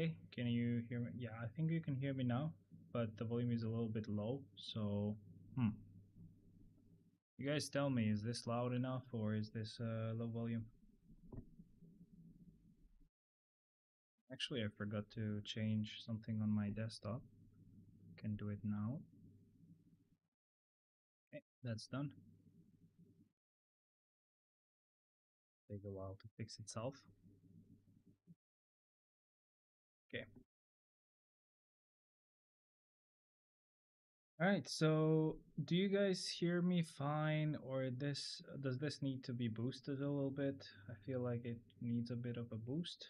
Hey, can you hear me? Yeah, I think you can hear me now, but the volume is a little bit low. So, you guys tell me, is this loud enough or is this low volume? Actually, I forgot to change something on my desktop. Can do it now. Okay, that's done. Take a while to fix itself. Okay. All right. So, do you guys hear me fine, or does this need to be boosted a little bit? I feel like it needs a bit of a boost.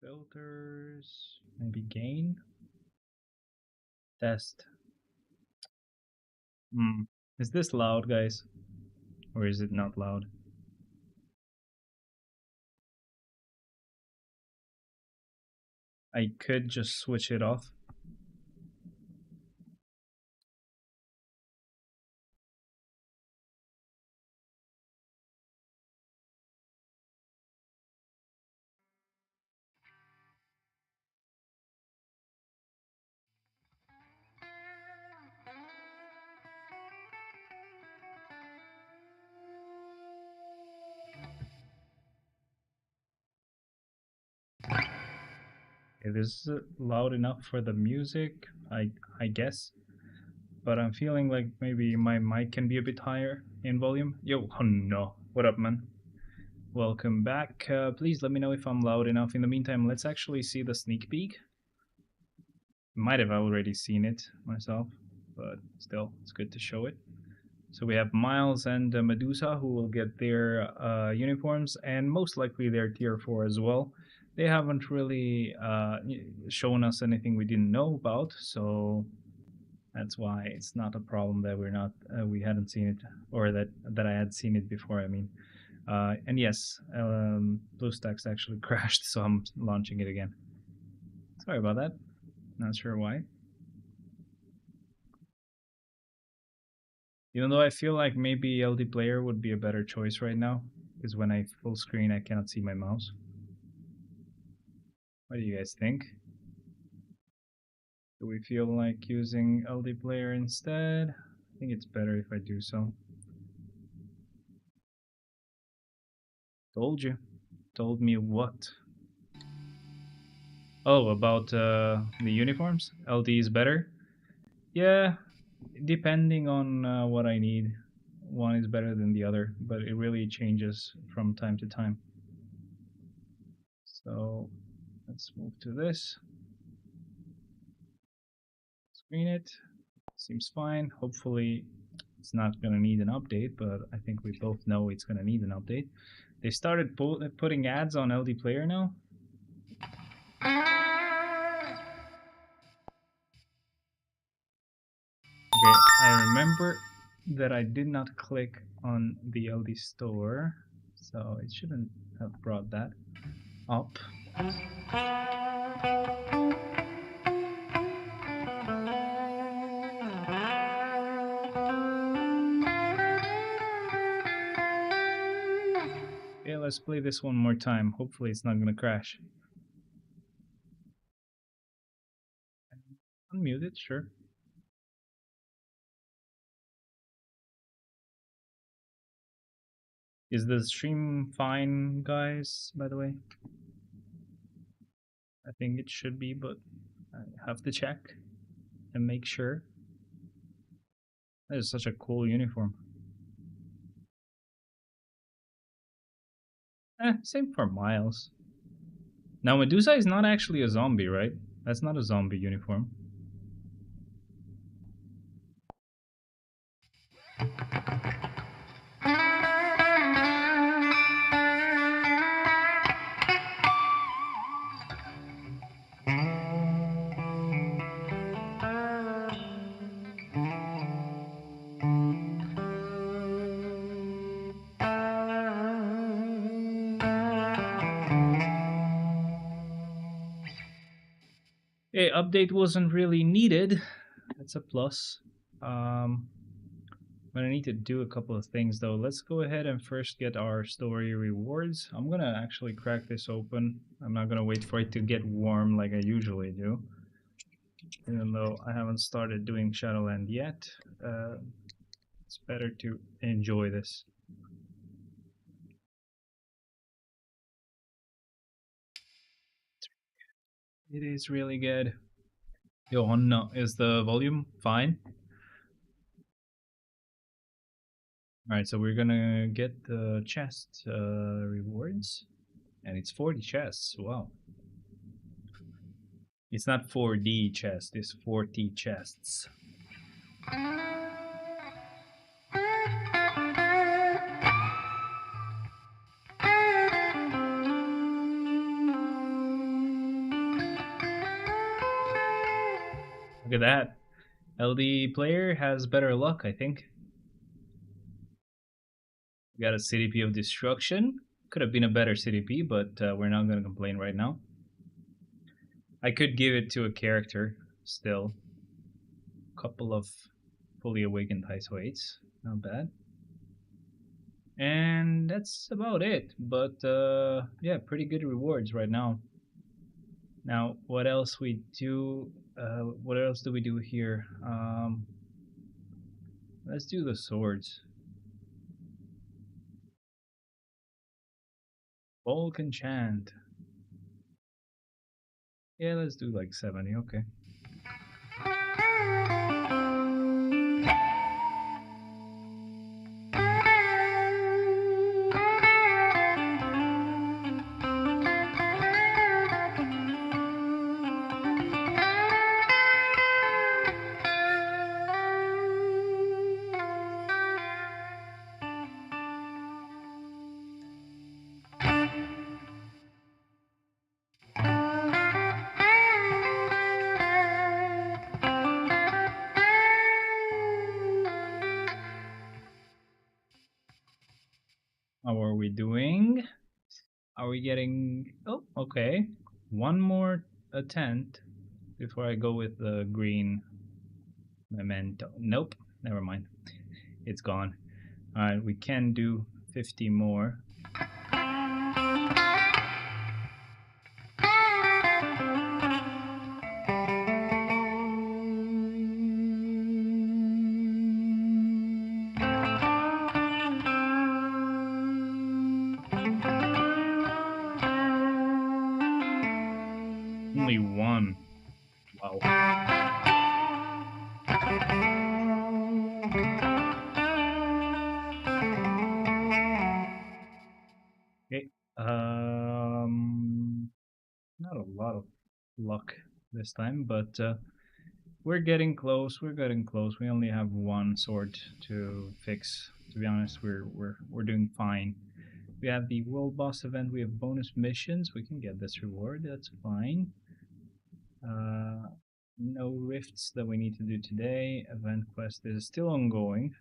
Filters, maybe gain. Test. Is this loud, guys? Or is it not loud? I could just switch it off. It is loud enough for the music, I guess. But I'm feeling like maybe my mic can be a bit higher in volume. Yo, oh no. What up, man? Welcome back. Please let me know if I'm loud enough. In the meantime, let's actually see the sneak peek. Might have already seen it myself, but still, it's good to show it. So we have Miles and Medusa, who will get their uniforms, and most likely their tier 4 as well. They haven't really shown us anything we didn't know about, so that's why it's not a problem that we hadn't seen it, or that I had seen it before. I mean, and yes, BlueStacks actually crashed, so I'm launching it again. Sorry about that. Not sure why. Even though I feel like maybe LD player would be a better choice right now, because when I full screen, I cannot see my mouse. What do you guys think? Do we feel like using LD player instead? I think it's better if I do so. Told you. Told me what? Oh, about the uniforms? LD is better? Yeah, depending on what I need. One is better than the other, but it really changes from time to time. So let's move to this. Screen it. Seems fine. Hopefully it's not going to need an update, but I think we both know it's going to need an update. They started putting ads on LD Player now. Okay, I remember that I did not click on the LD store, so it shouldn't have brought that up. Okay, let's play this one more time. Hopefully it's not gonna crash. Unmute it, sure. Is the stream fine, guys, by the way? I think it should be, but I have to check and make sure. That is such a cool uniform. Same for Miles. Now, Medusa is not actually a zombie, right? That's not a zombie uniform. Hey, update wasn't really needed. That's a plus. But I need to do a couple of things though. Let's go ahead and first get our story rewards. I'm gonna actually crack this open. I'm not gonna wait for it to get warm like I usually do. Even though I haven't started doing Shadowland yet, it's better to enjoy this. It is really good. Yo, no, is the volume fine? Alright, so we're gonna get the chest rewards. And it's 40 chests, wow. It's not 4D chest, it's 40 chests. Look at that. LD player has better luck, I think. We got a CDP of destruction. Could have been a better CDP, but we're not going to complain right now. I could give it to a character still. Couple of fully awakened high weights. Not bad. And that's about it. But yeah, pretty good rewards right now. Now, what else we do? What else do we do here? Let's do the swords. Bulk enchant. Yeah, let's do like 70, okay. How are we doing? Are we getting... Oh, okay. One more attempt before I go with the green memento. Nope, never mind. It's gone. Alright, we can do 50 more. Only one. Wow. Okay. Not a lot of luck this time, but we're getting close. We're getting close. We only have one sword to fix. To be honest, we're doing fine. We have the world boss event. We have bonus missions. We can get this reward. That's fine. No rifts that we need to do today. Event quest is still ongoing.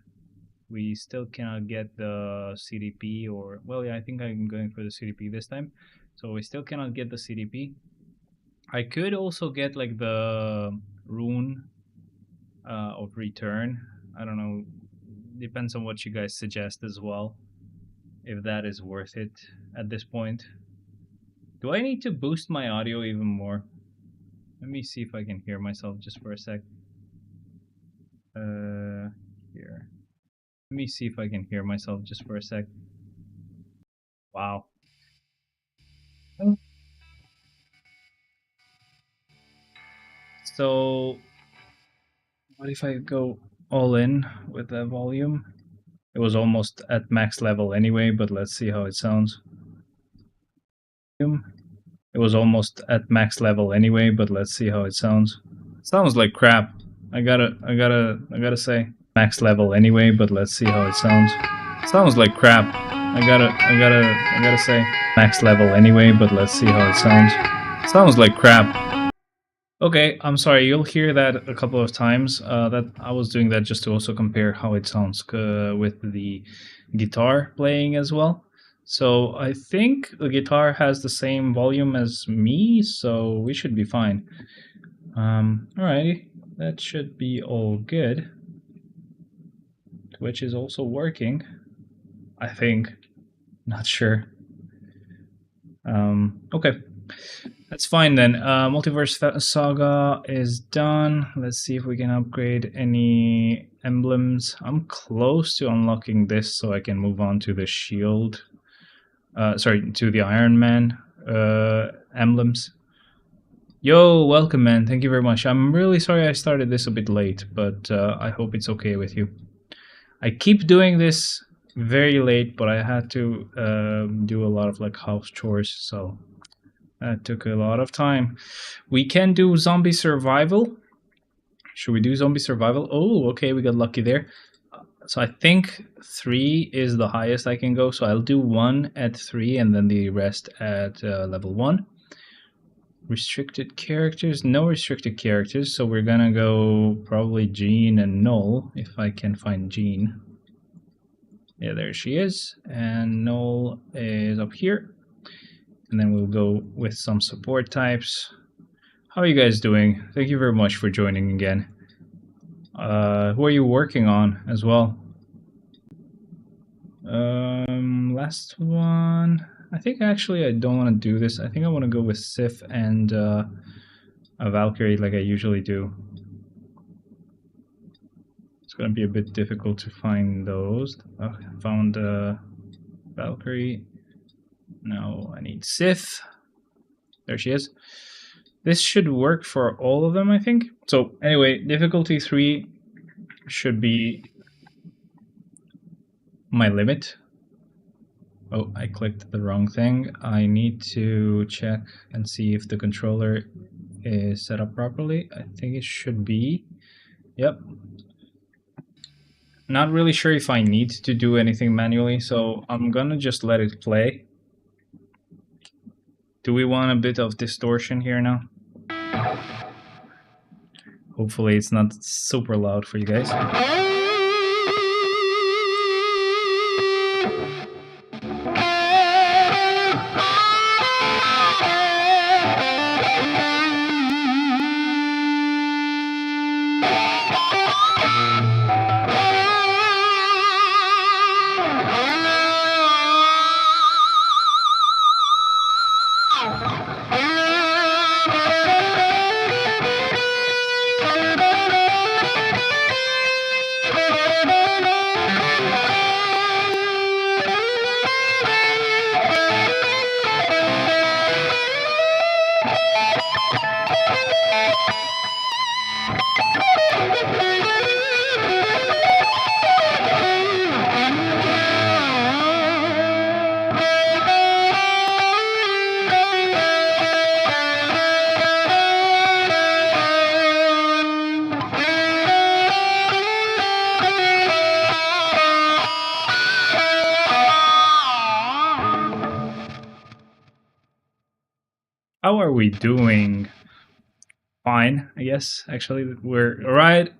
We still cannot get the CDP or... Well, yeah, I think I'm going for the CDP this time. So we still cannot get the CDP. I could also get like the rune of return. I don't know. Depends on what you guys suggest as well. If that is worth it at this point. Do I need to boost my audio even more? Let me see if I can hear myself just for a sec. Here. Let me see if I can hear myself just for a sec. Wow. So, what if I go all in with the volume? It was almost at max level anyway, but let's see how it sounds. It was almost at max level anyway, but let's see how it sounds. Sounds like crap. I gotta say. Max level anyway, but let's see how it sounds. Sounds like crap. I gotta say. Max level anyway, but let's see how it sounds. Sounds like crap. Okay, I'm sorry, you'll hear that a couple of times. That I was doing that just to also compare how it sounds with the guitar playing as well. So I think the guitar has the same volume as me, so we should be fine. Alrighty, that should be all good. which is also working. I think. Not sure. Okay. That's fine then. Multiverse Saga is done. Let's see if we can upgrade any emblems. I'm close to unlocking this so I can move on to the shield. Sorry, to the Iron Man emblems. Yo, welcome, man. Thank you very much. I'm really sorry I started this a bit late, but I hope it's okay with you. I keep doing this very late, but I had to do a lot of like house chores, so that took a lot of time. We can do zombie survival. Should we do zombie survival? Oh, okay, we got lucky there. So I think 3 is the highest I can go, so I'll do 1 at 3 and then the rest at level 1. Restricted characters, no restricted characters, so we're gonna go probably Jean and Null, if I can find Jean. Yeah, there she is, and Null is up here. And then we'll go with some support types. How are you guys doing? Thank you very much for joining again. Who are you working on as well? Last one. I think actually I don't want to do this. I think I want to go with Sif and a Valkyrie like I usually do. It's going to be a bit difficult to find those. Oh, I found Valkyrie. No, I need Sif. There she is. This should work for all of them, I think. So anyway, difficulty 3 should be my limit. Oh, I clicked the wrong thing. I need to check and see if the controller is set up properly. I think it should be. Yep. Not really sure if I need to do anything manually, so I'm gonna just let it play. Do we want a bit of distortion here now? Hopefully it's not super loud for you guys. How are we doing? Fine, I guess. Actually, we're right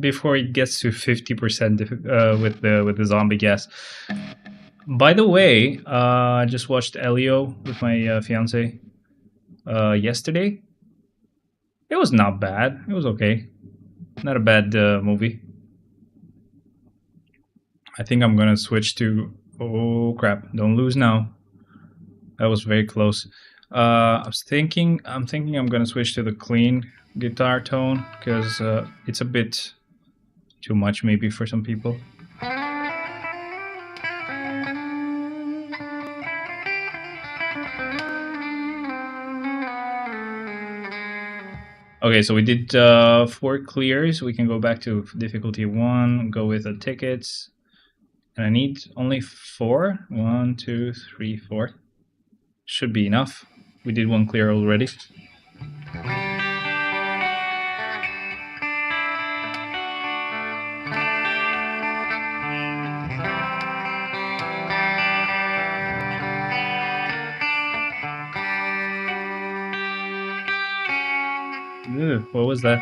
before it gets to 50% with the zombie gas. By the way, I just watched Elio with my fiance yesterday. It was not bad. It was okay. Not a bad movie. I think I'm gonna switch to. Oh crap! Don't lose now. That was very close. I'm thinking I'm gonna switch to the clean guitar tone because it's a bit too much maybe for some people. Okay, so we did 4 clears. We can go back to difficulty 1, go with the tickets. And I need only 4. 1, 2, 3, 4. Should be enough. We did 1 clear already. Ew, what was that?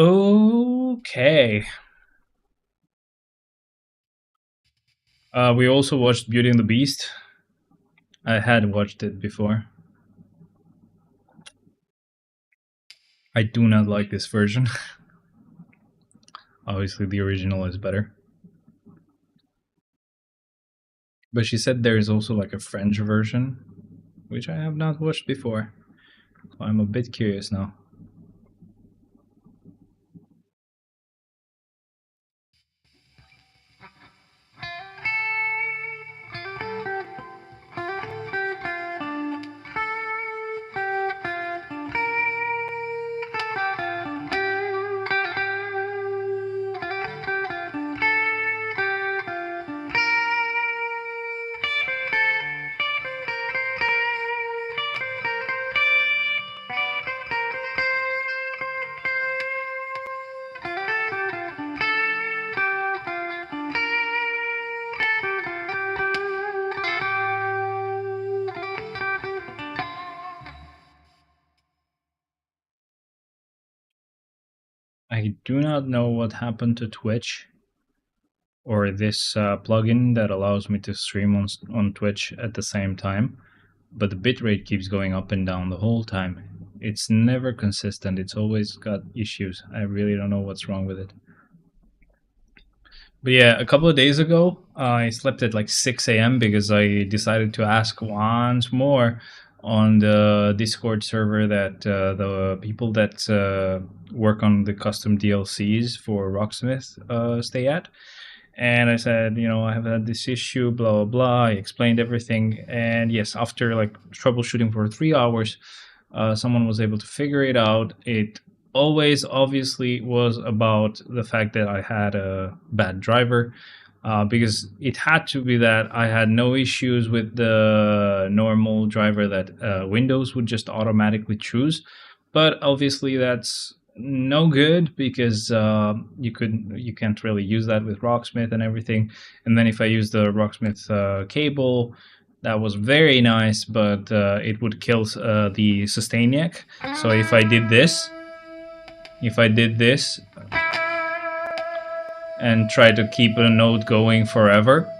Okay. We also watched Beauty and the Beast. I had watched it before. I do not like this version. Obviously, the original is better. But she said there is also like a French version, which I have not watched before. So I'm a bit curious now. I do not know what happened to Twitch or this plugin that allows me to stream on Twitch at the same time, but the bitrate keeps going up and down the whole time. It's never consistent. It's always got issues. I really don't know what's wrong with it. But yeah, a couple of days ago, I slept at like 6 a.m. because I decided to ask once more on the Discord server that the people that work on the custom DLCs for Rocksmith stay at. And I said, I have had this issue, blah, blah, blah. I explained everything. And yes, after like troubleshooting for 3 hours, someone was able to figure it out. It always obviously was about the fact that I had a bad driver. Because it had to be that I had no issues with the normal driver that Windows would just automatically choose. But obviously, that's no good because you can't really use that with Rocksmith and everything. And then if I use the Rocksmith cable, that was very nice, but it would kill the Sustainiac. So if I did this and try to keep a node going forever,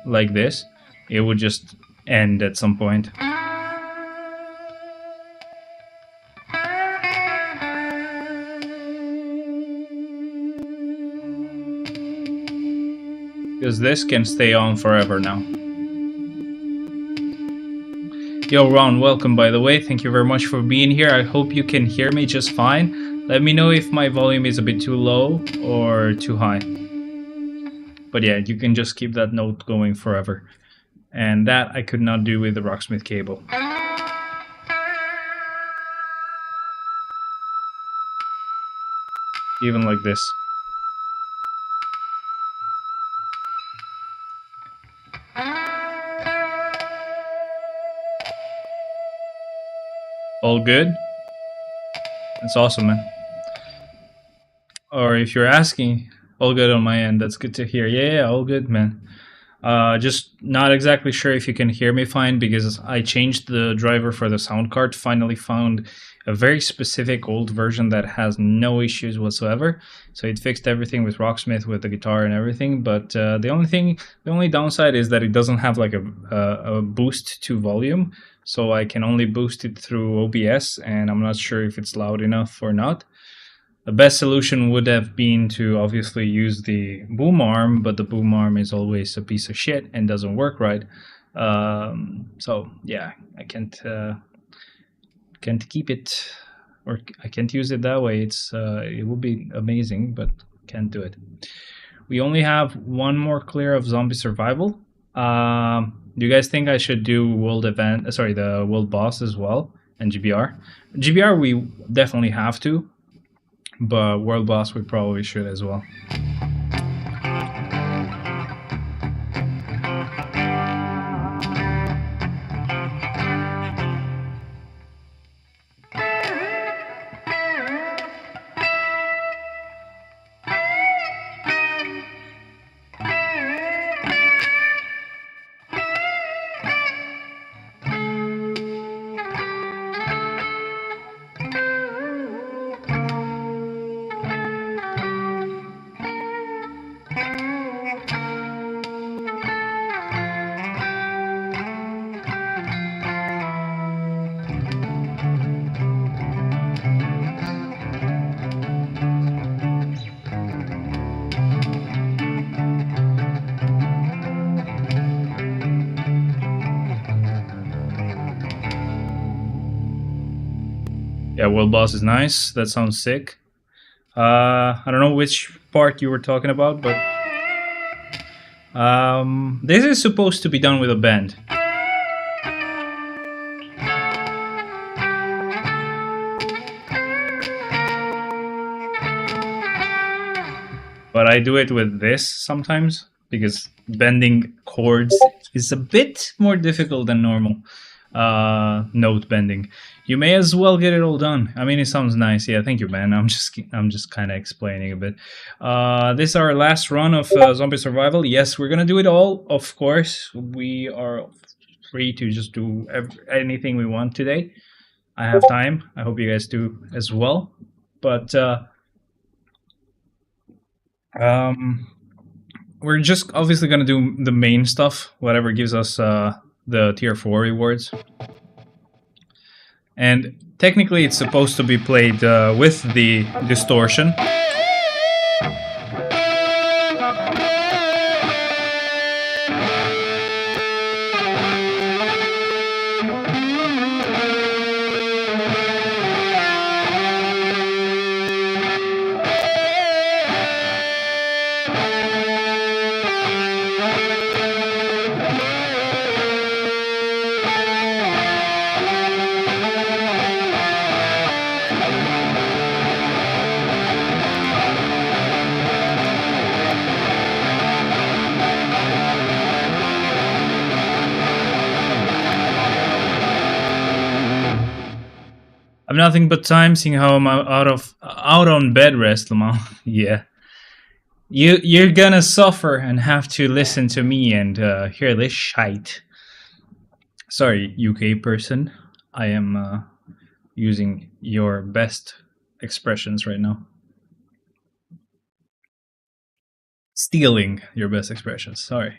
like this, it would just end at some point. Because this can stay on forever now. Yo, Ron, welcome by the way. Thank you very much for being here. I hope you can hear me just fine. Let me know if my volume is a bit too low or too high. But yeah, you can just keep that note going forever. And that I could not do with the Rocksmith cable. Even like this. All good? That's awesome, man. Or if you're asking, all good on my end. That's good to hear. Yeah, all good, man. Just not exactly sure if you can hear me fine because I changed the driver for the sound card. Finally found a very specific old version that has no issues whatsoever. So it fixed everything with Rocksmith, with the guitar and everything. But the only downside is that it doesn't have like a boost to volume. So I can only boost it through OBS, and I'm not sure if it's loud enough or not. The best solution would have been to obviously use the boom arm, but the boom arm is always a piece of shit and doesn't work right. So yeah, I can't keep it, or I can't use it that way. It would be amazing, but can't do it. We only have one more clear of zombie survival. Do you guys think I should do the world boss as well, and GBR? GBR we definitely have to, but world boss we probably should as well. Yeah, world boss is nice. That sounds sick. I don't know which part you were talking about, but this is supposed to be done with a band. But I do it with this sometimes because bending chords is a bit more difficult than normal note bending. You may as well get it all done. I mean, it sounds nice. Yeah, thank you, man. I'm just kind of explaining a bit. This is our last run of zombie survival. Yes, we're gonna do it all. Of course, we are free to just do anything we want today. I have time. I hope you guys do as well. But um, we're just obviously gonna do the main stuff, whatever gives us the tier 4 rewards. And technically it's supposed to be played with the distortion. I've nothing but time, seeing how I'm out on bed rest, Lamont. Yeah, you're gonna suffer and have to listen to me and hear this shite. Sorry, UK person. I am using your best expressions right now. Stealing your best expressions. Sorry.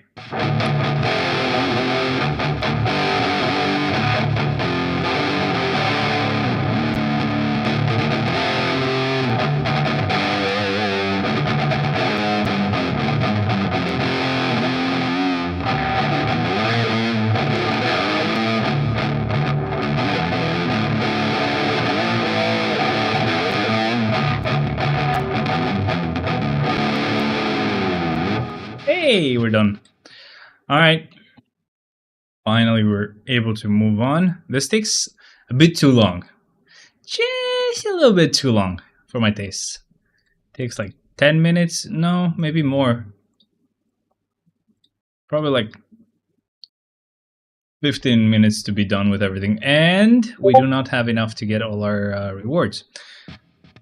Hey, we're done. All right. Finally, we're able to move on. This takes a bit too long. Just a little bit too long for my tastes. Takes like 10 minutes. No, maybe more. Probably like 15 minutes to be done with everything. And we do not have enough to get all our rewards.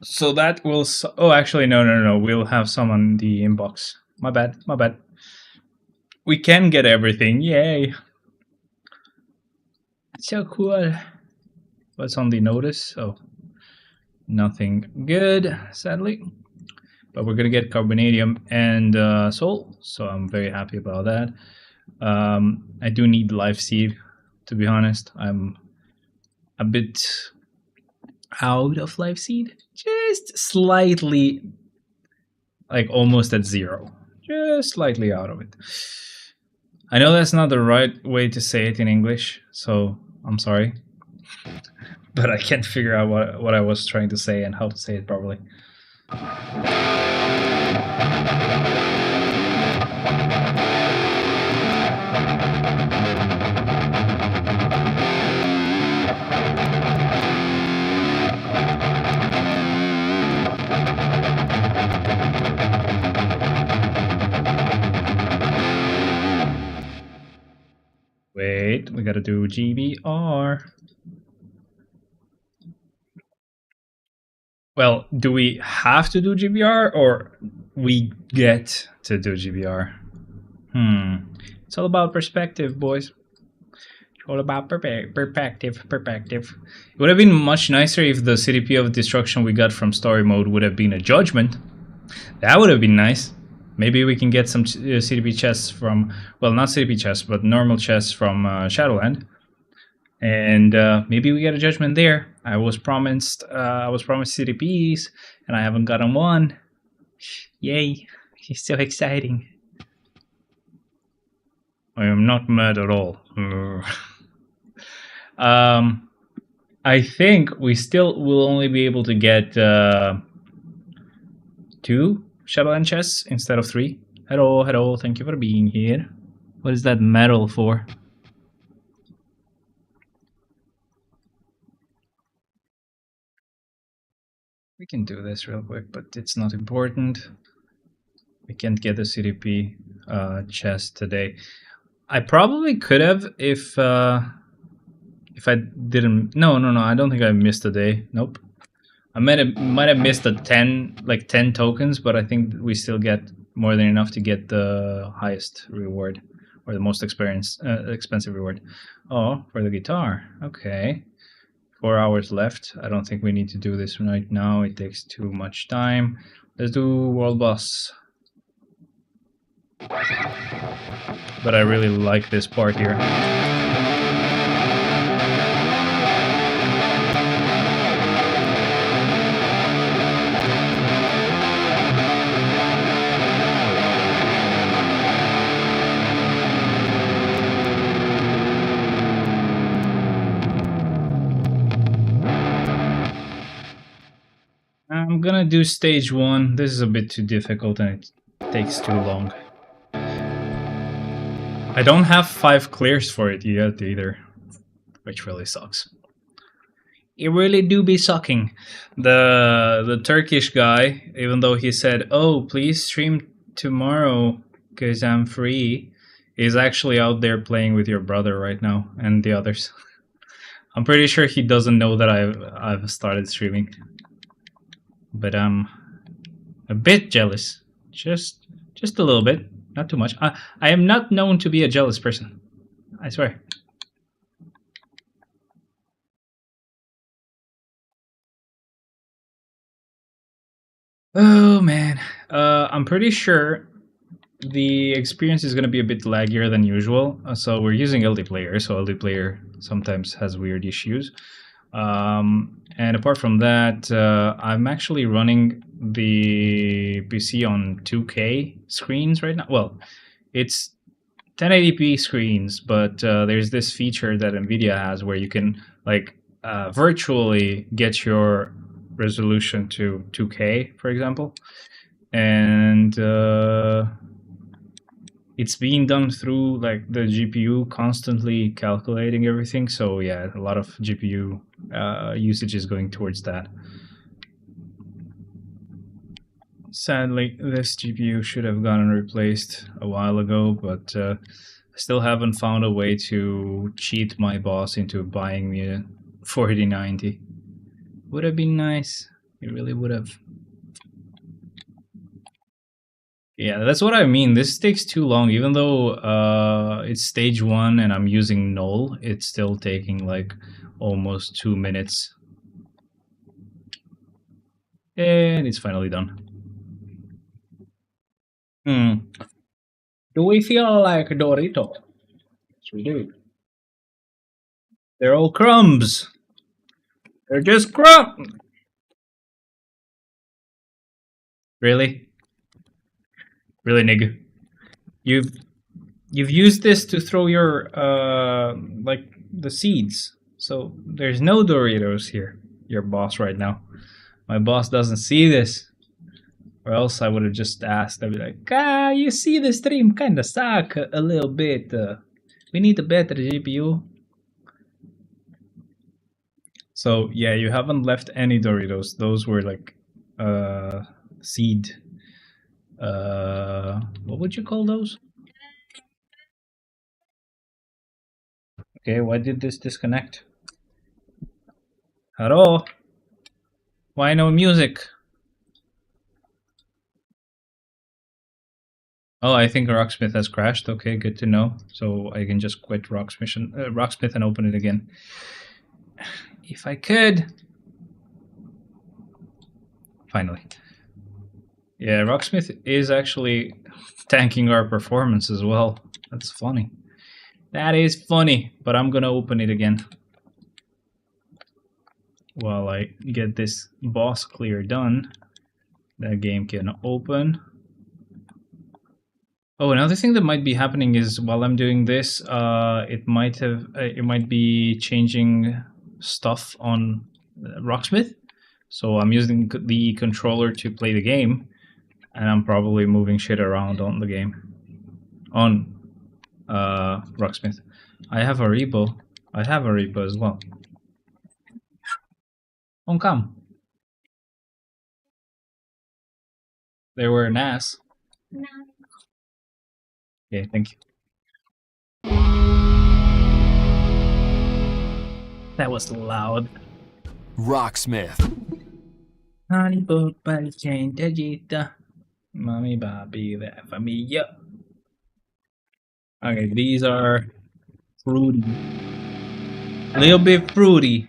So that will... oh, actually, no. We'll have some on the inbox. My bad. We can get everything. Yay. So cool. What's on the notice? Oh, nothing good, sadly. But we're gonna get carbonadium and soul, so I'm very happy about that. I do need life seed, to be honest. I'm a bit out of life seed, just slightly, like almost at 0, just slightly out of it. I know that's not the right way to say it in English, so I'm sorry. But I can't figure out what I was trying to say and how to say it properly. Wait, we gotta do GBR. Well, do we have to do GBR or we get to do GBR? It's all about perspective, boys. It's all about perspective. It would have been much nicer if the CDP of destruction we got from story mode would have been a judgment. That would have been nice. Maybe we can get some CDP chests from, well, not CDP chests, but normal chests from Shadowland. And maybe we get a judgment there. I was promised CDPs, and I haven't gotten one. Yay! It's so exciting. I am not mad at all. I think we still will only be able to get 2 Shadowland chests instead of 3. Hello, hello, thank you for being here. What is that medal for? We can do this real quick, but it's not important. We can't get the CDP chest today. I probably could have if I didn't. No, I don't think I missed a day. Nope. I might have missed the 10 tokens, but I think we still get more than enough to get the highest reward or the most expensive reward. Oh, for the guitar. Okay. 4 hours left. I don't think we need to do this right now. It takes too much time. Let's do world boss. But I really like this part here. I'm gonna do stage 1. This is a bit too difficult and it takes too long. I don't have 5 clears for it yet either, which really sucks. It really do be sucking. The Turkish guy, even though he said, "Oh, please stream tomorrow because I'm free," is actually out there playing with your brother right now and the others. I'm pretty sure he doesn't know that I've started streaming. But I'm a bit jealous. Just a little bit. Not too much. I am not known to be a jealous person. I swear. Oh man. I'm pretty sure the experience is going to be a bit laggier than usual. So we're using LD Player, so LD Player sometimes has weird issues. And apart from that, I'm actually running the PC on 2K screens right now. Well, it's 1080p screens, but there's this feature that NVIDIA has where you can like virtually get your resolution to 2K, for example, and it's being done through like the GPU constantly calculating everything. So yeah, a lot of GPU usage is going towards that. Sadly, this GPU should have gotten replaced a while ago, but I still haven't found a way to cheat my boss into buying me a 4090. Would have been nice. It really would have. Yeah, that's what I mean. This takes too long. Even though it's stage 1 and I'm using null, it's still taking like almost 2 minutes. And it's finally done. Do we feel like Dorito? Yes, we do. They're all crumbs. They're just crumbs. Really? Really, nigga? You've used this to throw your like the seeds. So there's no Doritos here. Your boss right now. My boss doesn't see this. Or else I would have just asked. I'd be like, you see the stream kinda suck a little bit. We need a better GPU. So yeah, you haven't left any Doritos. Those were like seed. What would you call those? Okay, why did this disconnect? Hello? Why no music? Oh, I think Rocksmith has crashed. Okay, good to know. So I can just quit Rocksmith and open it again. If I could. Finally. Yeah, Rocksmith is actually tanking our performance as well. That's funny. That is funny, but I'm gonna open it again. While I get this boss clear done, that game can open. Oh, another thing that might be happening is while I'm doing this, it might be changing stuff on Rocksmith. So I'm using the controller to play the game, and I'm probably moving shit around on the game. On Rocksmith. I have a repo. I have a repo as well. On come. They were an ass. Okay, thank you. That was loud. Rocksmith. Honey book by chain Tajita. Mommy Bobby that for me, yep. Okay, these are fruity. A little bit fruity.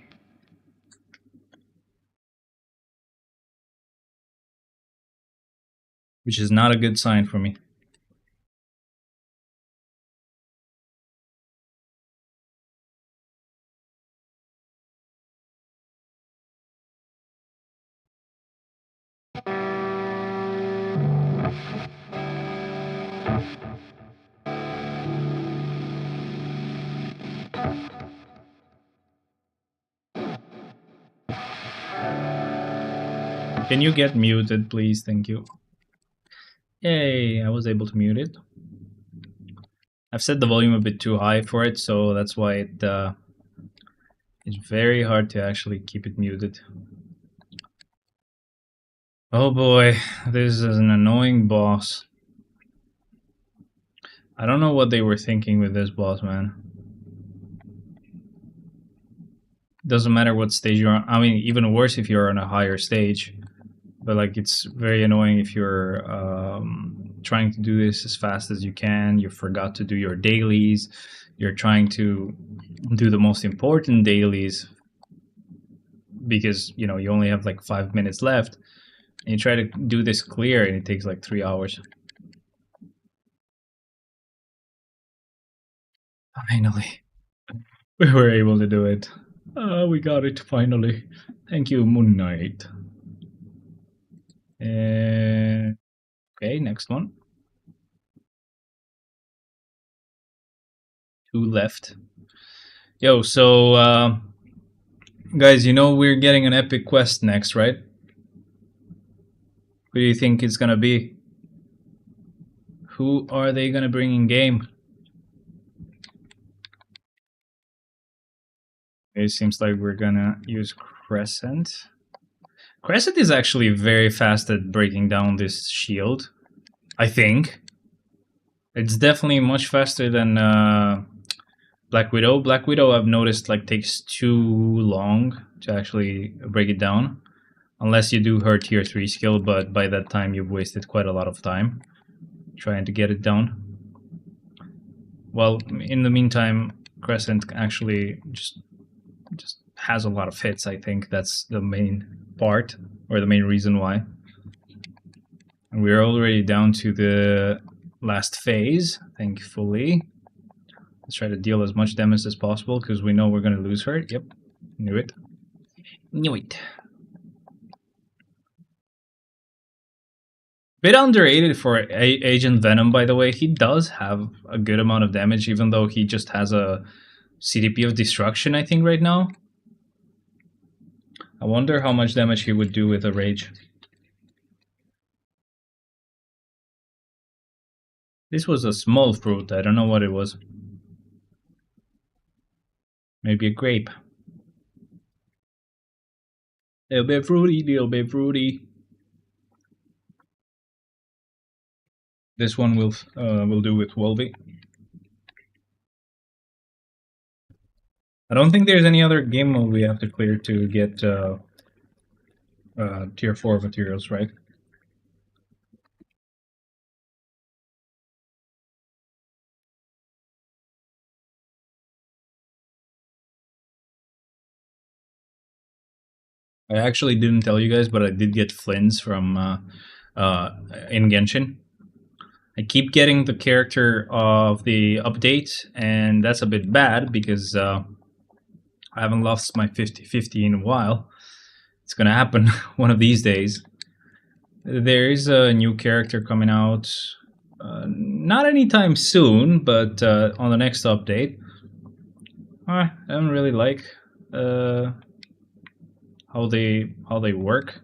Which is not a good sign for me. Can you get muted, please? Thank you. Yay, I was able to mute it. I've set the volume a bit too high for it, so that's why it's very hard to actually keep it muted. Oh boy, this is an annoying boss. I don't know what they were thinking with this boss, man. Doesn't matter what stage you're on. I mean, even worse if you're on a higher stage. But like, it's very annoying if you're trying to do this as fast as you can. You forgot to do your dailies. You're trying to do the most important dailies because you know you only have like 5 minutes left. And you try to do this clear, and it takes like 3 hours. Finally, we were able to do it. We got it finally. Thank you, Moon Knight. Okay, next one. 2 left. Yo, so guys, you know we're getting an epic quest next, right? Who do you think it's gonna be? Who are they gonna bring in game? It seems like we're gonna use Crescent. Crescent is actually very fast at breaking down this shield, I think. It's definitely much faster than Black Widow. Black Widow, I've noticed, like takes too long to actually break it down. Unless you do her tier 3 skill, but by that time you've wasted quite a lot of time trying to get it down. Well, in the meantime, Crescent actually just has a lot of hits. I think that's the main part, or the main reason why. And we're already down to the last phase, thankfully. Let's try to deal as much damage as possible, because we know we're going to lose her. Yep, knew it. Knew it. Bit underrated for Agent Venom, by the way. He does have a good amount of damage, even though he just has a CDP of Destruction, I think, right now. I wonder how much damage he would do with a Rage. This was a small fruit. I don't know what it was. Maybe a grape. Little bit fruity, little bit fruity. This one will do with Wolvie. I don't think there's any other game mode we have to clear to get tier 4 materials, right? I actually didn't tell you guys, but I did get Flynn's from in Genshin. I keep getting the character of the update, and that's a bit bad because I haven't lost my 50-50 in a while. It's gonna happen one of these days. There is a new character coming out, not anytime soon, but on the next update. I don't really like how they work.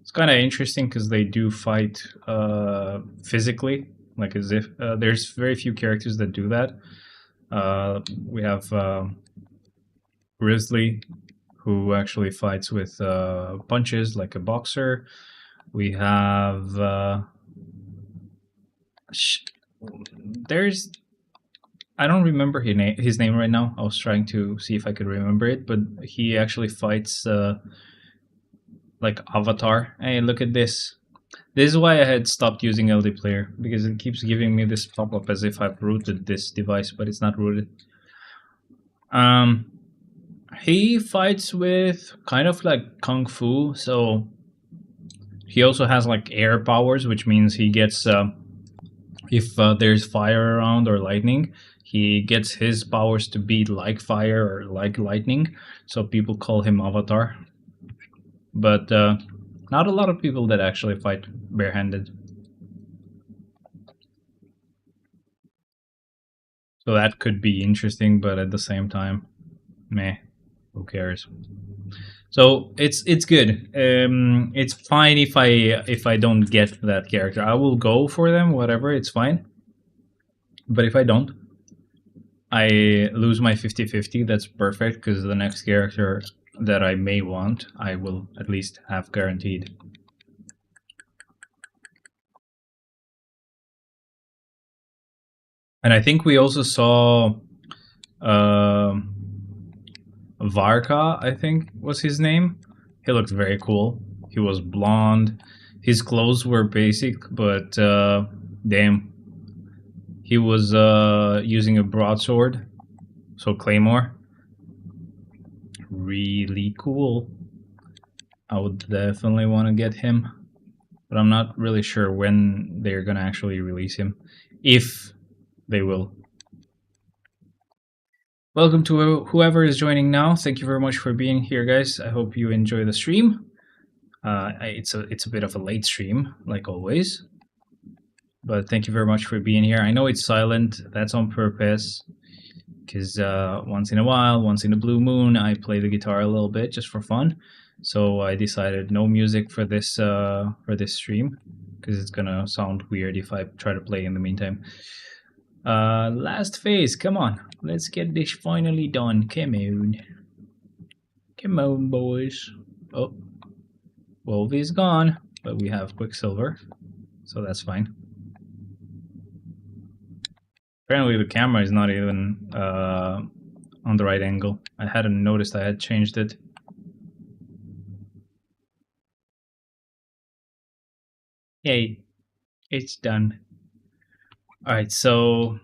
It's kind of interesting because they do fight physically, like as if there's very few characters that do that. We have Grizzly, who actually fights with punches like a boxer. We have there's I don't remember his name right now. I was trying to see if I could remember it, but he actually fights like Avatar. Hey, look at this. This is why I had stopped using LD Player, because it keeps giving me this pop-up as if I've rooted this device, but it's not rooted. He fights with kind of like Kung Fu, so he also has like air powers, which means he gets if there's fire around or lightning, he gets his powers to be like fire or like lightning, so people call him Avatar. But not a lot of people that actually fight barehanded. So that could be interesting, but at the same time, meh, who cares? So it's good. It's fine if I don't get that character. I will go for them, whatever. It's fine. But if I don't, I lose my 50-50. That's perfect because the next character that I may want, I will at least have guaranteed. And I think we also saw Varka, I think was his name. He looked very cool. He was blonde. His clothes were basic, but damn. He was using a broadsword, so Claymore. Really cool. I would definitely want to get him, but I'm not really sure when they're gonna actually release him. If they will. Welcome to whoever is joining now. Thank you very much for being here, guys. I hope you enjoy the stream. It's a bit of a late stream, like always, but thank you very much for being here. I know it's silent. That's on purpose, because once in a while, once in a blue moon, I play the guitar a little bit just for fun. So I decided no music for this stream, because it's gonna sound weird if I try to play in the meantime. Last phase, come on. Let's get this finally done. Come on. Come on, boys. Oh. Wolvie's gone, but we have Quicksilver, so that's fine. Apparently the camera is not even on the right angle. I hadn't noticed I had changed it. Yay. It's done. Alright, so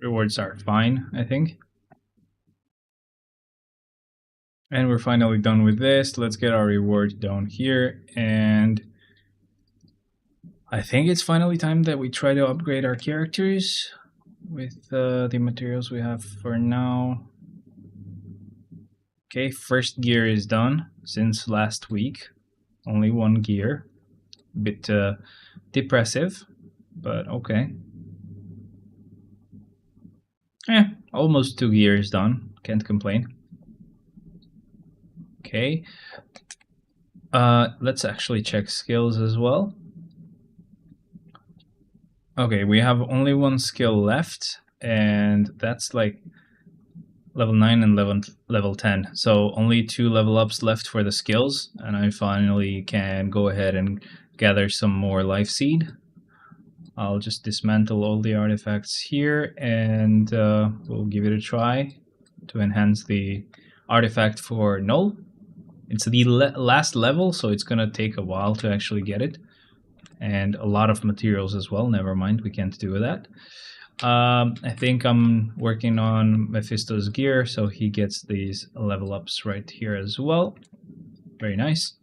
rewards are fine, I think. And we're finally done with this. Let's get our reward down here. And I think it's finally time that we try to upgrade our characters with the materials we have for now. Okay, first gear is done since last week. Only one gear. Bit depressive, but okay. Almost 2 gears done. Can't complain. Okay. Let's actually check skills as well. Okay, we have only one skill left, and that's like level 9 and level 10. So only 2 level ups left for the skills, and I finally can go ahead and gather some more life seed. I'll just dismantle all the artifacts here, and we'll give it a try to enhance the artifact for Null. It's the last level, so it's gonna take a while to actually get it, and a lot of materials as well. Never mind, we can't do that. I think I'm working on Mephisto's gear, so he gets these level ups right here as well. Very nice.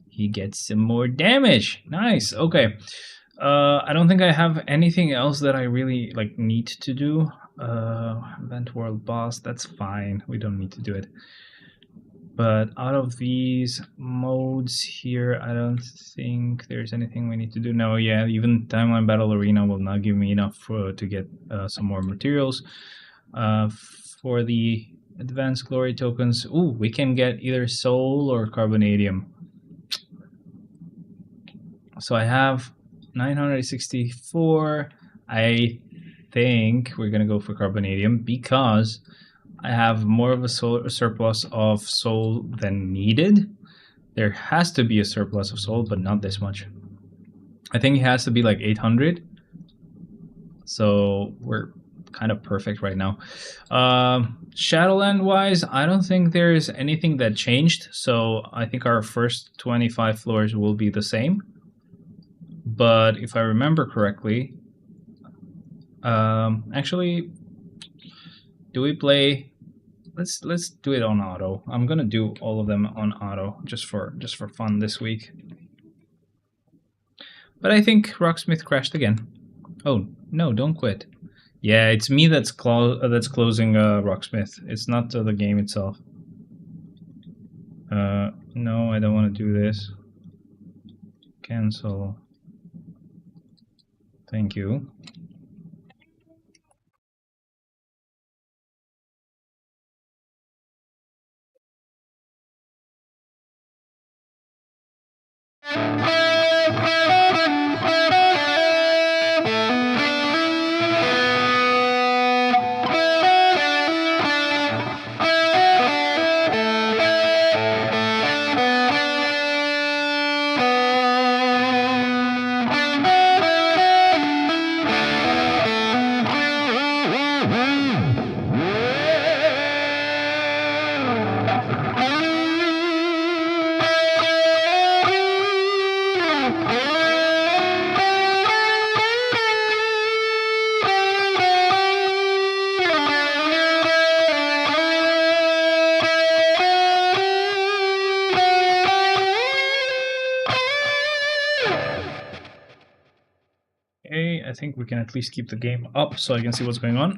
He gets some more damage. Nice. Okay. I don't think I have anything else that I really like need to do. Event world boss, that's fine. We don't need to do it. But out of these modes here, I don't think there's anything we need to do. No, yeah, even Timeline Battle Arena will not give me enough to get some more materials. For the Advanced Glory tokens, ooh, we can get either Soul or Carbonadium. So I have 964. I think we're gonna go for Carbonadium because I have more of a surplus of soul than needed. There has to be a surplus of soul, but not this much. I think it has to be like 800. So we're kind of perfect right now. Shadowland wise, I don't think there's anything that changed. So I think our first 25 floors will be the same. But if I remember correctly, actually, do we play? Let's do it on auto. I'm gonna do all of them on auto just for fun this week. But I think Rocksmith crashed again. Oh no! Don't quit. Yeah, it's me that's closing Rocksmith. It's not the game itself. No, I don't want to do this. Cancel. Thank you. Okay, I think we can at least keep the game up so I can see what's going on.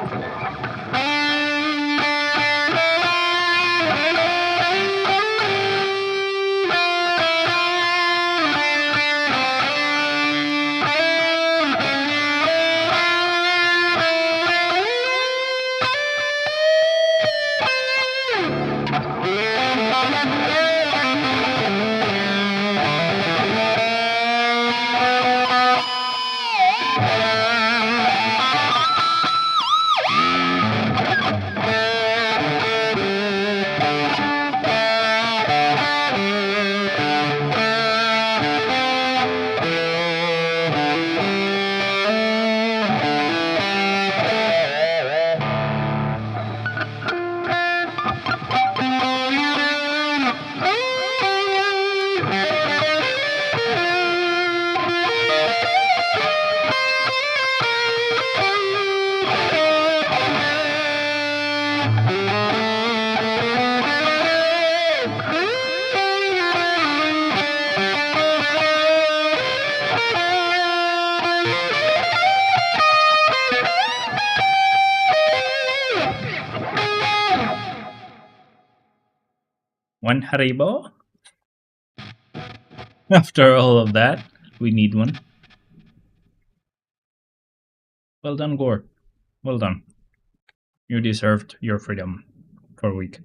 One Haribo. After all of that, we need one. Well done, Gore. Well done. You deserved your freedom for a week.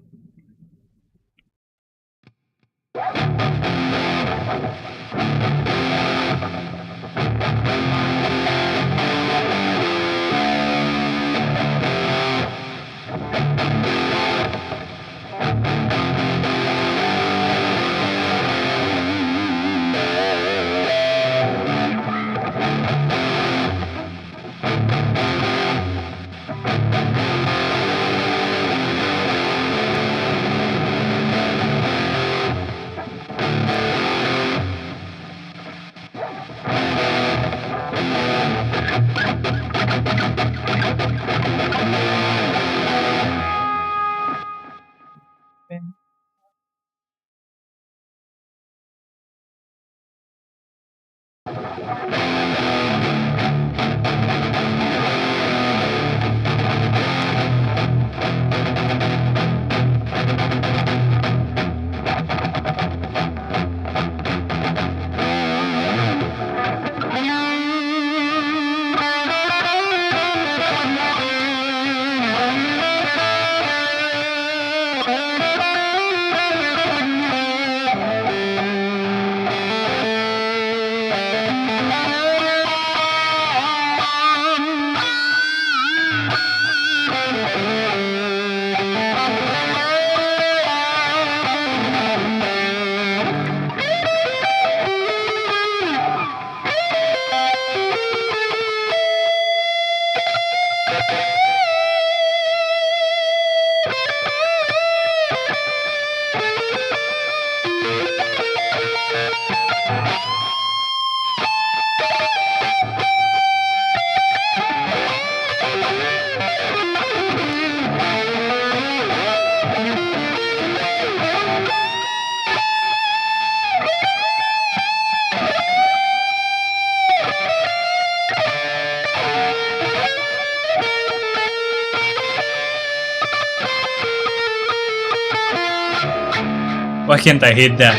Why can't I hit that?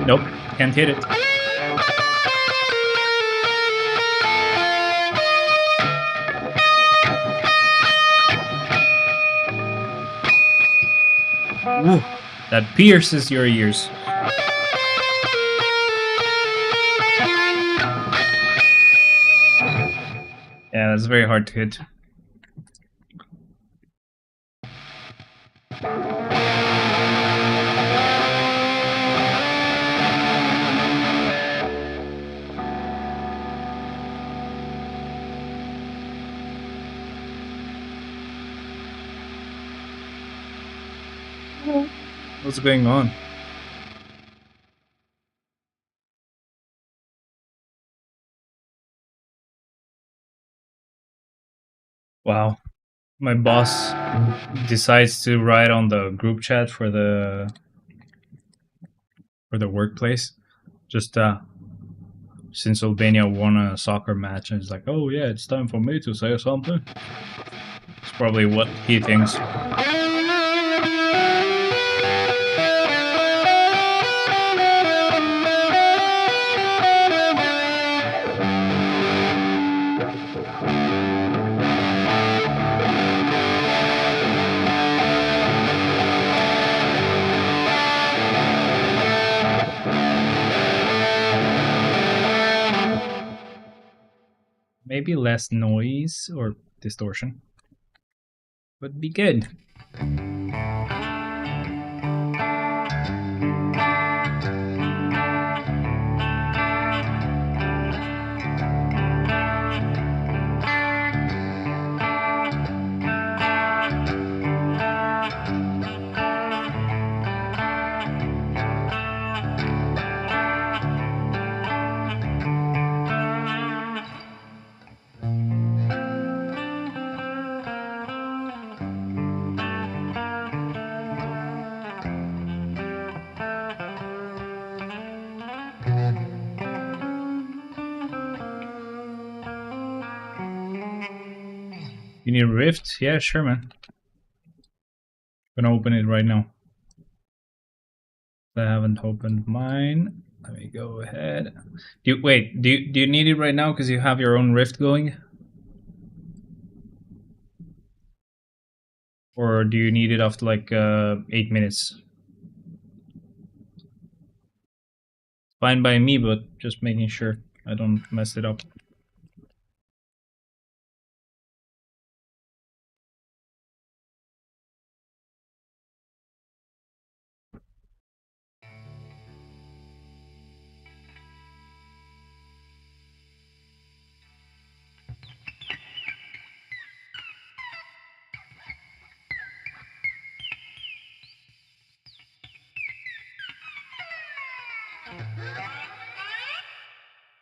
Nope, can't hit it. Ooh, that pierces your ears. Yeah, that's very hard to hit. What's going on? Wow. My boss decides to write on the group chat for the workplace. Just since Albania won a soccer match, and it's like, oh yeah, it's time for me to say something. It's probably what he thinks. Maybe less noise or distortion would be good. You need a rift? Yeah, sure, man. Gonna open it right now. I haven't opened mine. Let me go ahead. Wait? Do you need it right now because you have your own rift going, or do you need it after like 8 minutes? Fine by me, but just making sure I don't mess it up.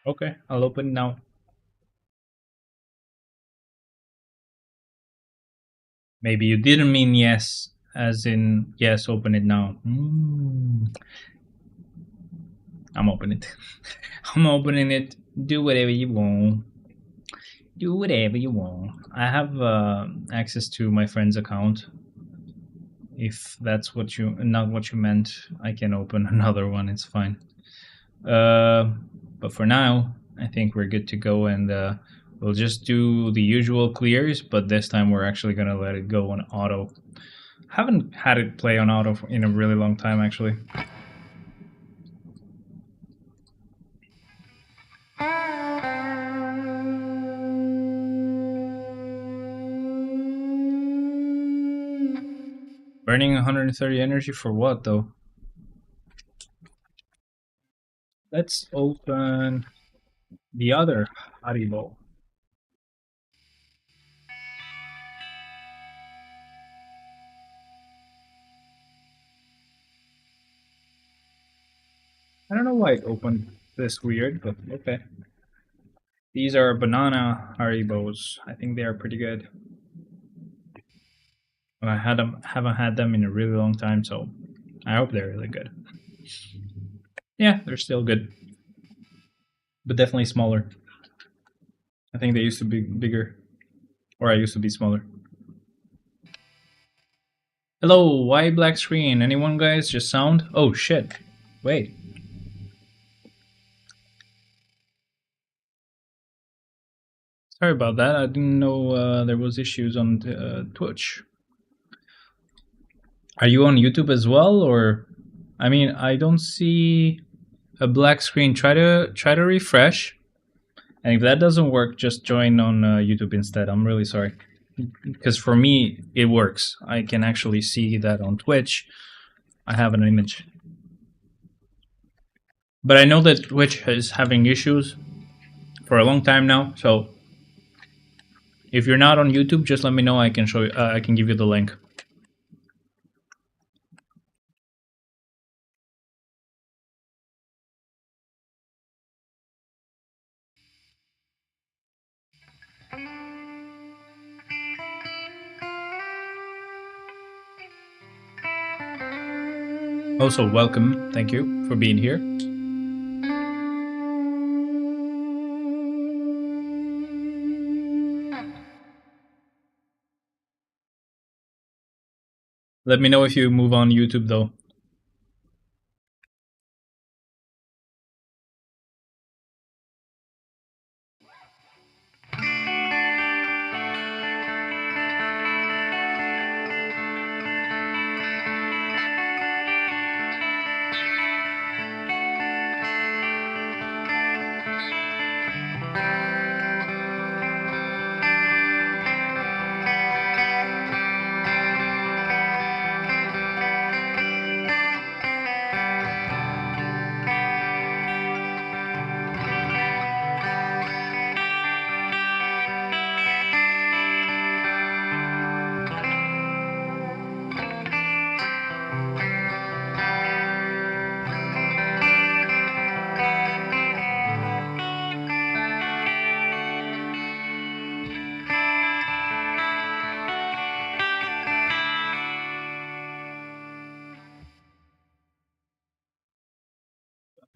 Okay, I'll open it now. Maybe you didn't mean yes, as in yes, open it now. I'm opening it. I'm opening it. Do whatever you want. Do whatever you want. I have access to my friend's account. If that's what you, not what you meant, I can open another one. It's fine. But for now, I think we're good to go, and we'll just do the usual clears. But this time, we're actually gonna let it go on auto. Haven't had it play on auto in a really long time, actually. Burning 130 energy for what, though? Let's open the other Haribo. I don't know why it opened this weird, but okay. These are banana Haribos. I think they are pretty good. I haven't had them in a really long time, so I hope they're really good. Yeah, they're still good, but definitely smaller. I think they used to be bigger, or I used to be smaller. Hello, why black screen? Anyone, guys? Just sound? Oh shit. Wait. Sorry about that. I didn't know there was issues on Twitch. Are you on YouTube as well, or? I mean, I don't see a black screen. Try to refresh, and if that doesn't work, just join on YouTube instead. I'm really sorry, because for me it works. I can actually see that on Twitch. I have an image, but I know that Twitch is having issues for a long time now. So if you're not on YouTube, just let me know. I can show you. I can give you the link. Also, welcome. Thank you for being here. Let me know if you move on YouTube though.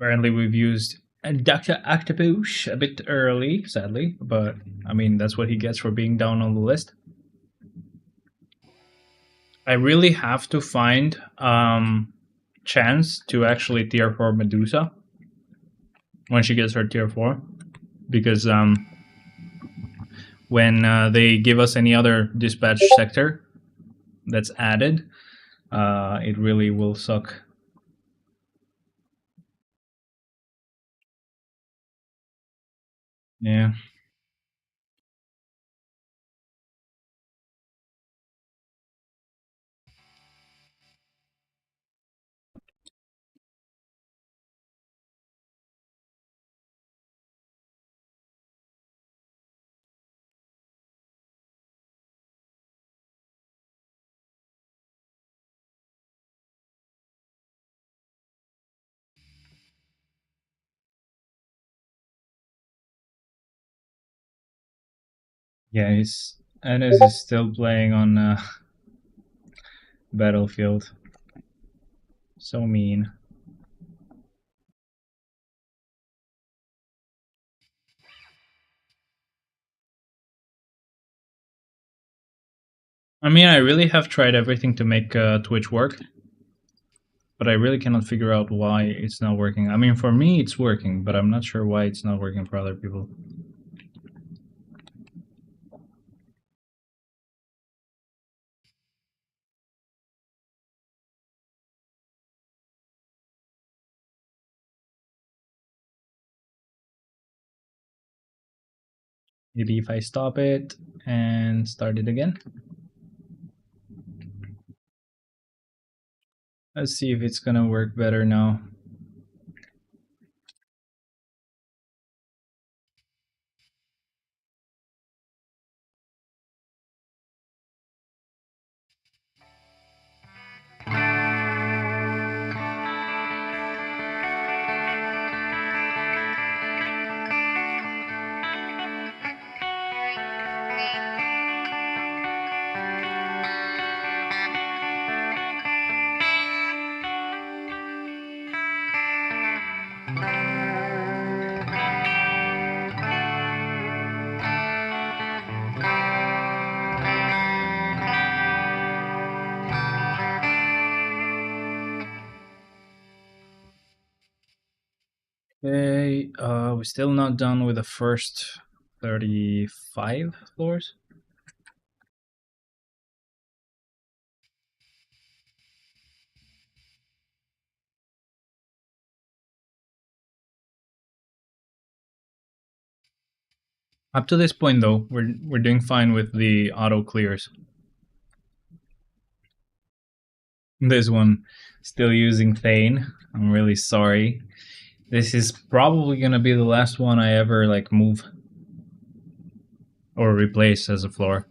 Apparently, we've used Dr. Octopus a bit early, sadly, but I mean, that's what he gets for being down on the list. I really have to find Chance to actually tier 4 Medusa when she gets her tier 4, because when they give us any other dispatch sector that's added, it really will suck. Yeah. Yeah, he's Enes is still playing on Battlefield. So mean. I mean, I really have tried everything to make Twitch work, but I really cannot figure out why it's not working. I mean, for me, it's working, but I'm not sure why it's not working for other people. Maybe if I stop it and start it again. Let's see if it's gonna work better now. we're still not done with the first 35 floors. Up to this point, though, we're doing fine with the auto clears. This one, still using Thane. I'm really sorry. This is probably gonna be the last one I ever like move or replace as a floor.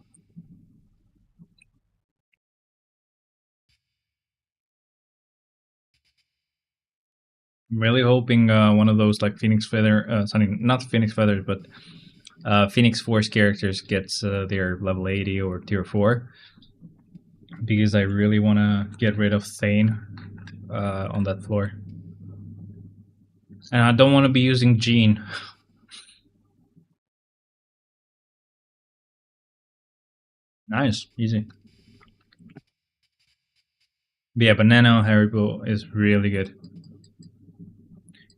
I'm really hoping one of those like Phoenix Feather, something not Phoenix Feathers, but Phoenix Force characters gets their level 80 or tier 4, because I really want to get rid of Thane on that floor. And I don't want to be using Jean. Nice, easy. But yeah, Banana Haribo is really good.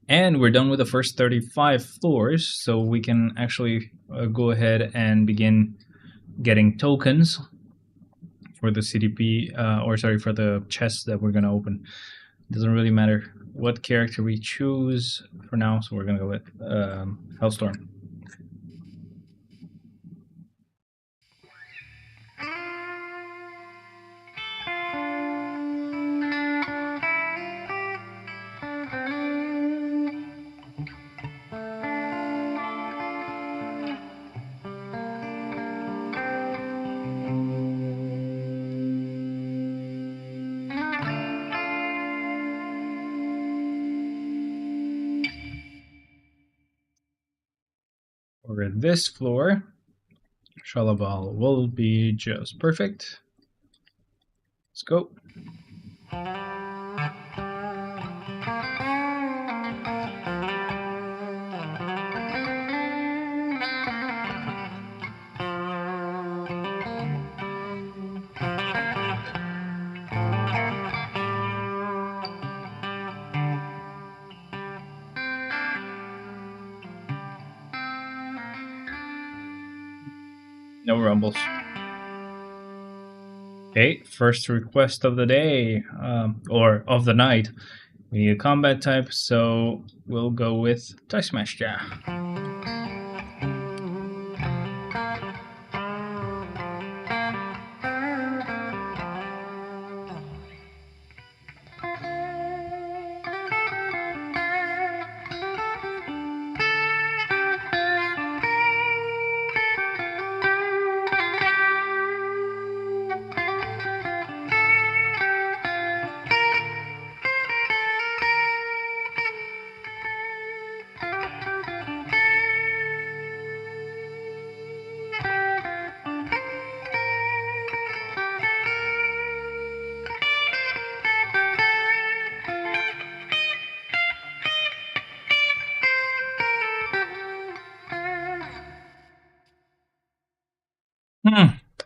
And we're done with the first 35 floors, so we can actually go ahead and begin getting tokens for the CDP, or sorry, for the chests that we're gonna open. Doesn't really matter what character we choose for now, so we're gonna go with Hellstorm. For this floor, Shalaval will be just perfect. Let's go. No rumbles. Okay, first request of the day, or of the night. We need a combat type, so we'll go with Tie Smash Ja.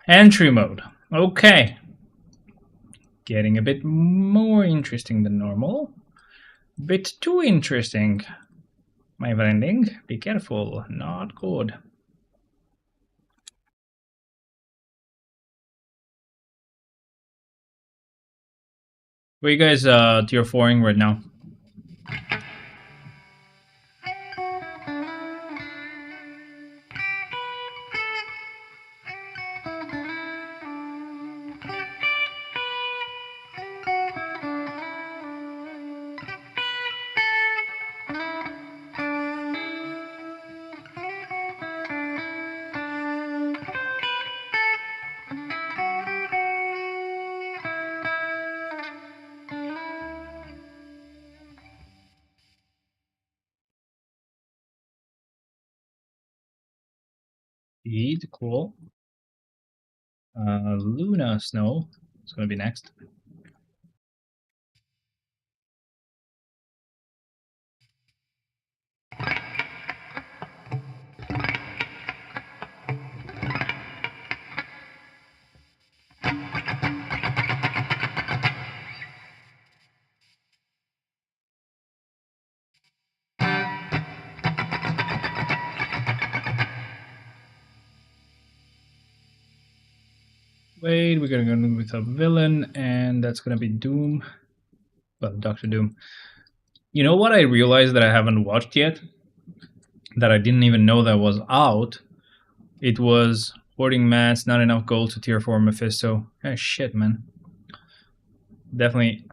Entry mode. Okay. Getting a bit more interesting than normal. Bit too interesting. My friending, be careful, not good. Where you guys tier 4ing right now? Eid, cool. Luna Snow is gonna be next. Wait, we're gonna go with a villain, and that's gonna be Doom. Well, Doctor Doom. You know what I realized that I haven't watched yet? That I didn't even know that was out. It was hoarding mats, not enough gold to tier 4 Mephisto. Eh, shit, man. Definitely.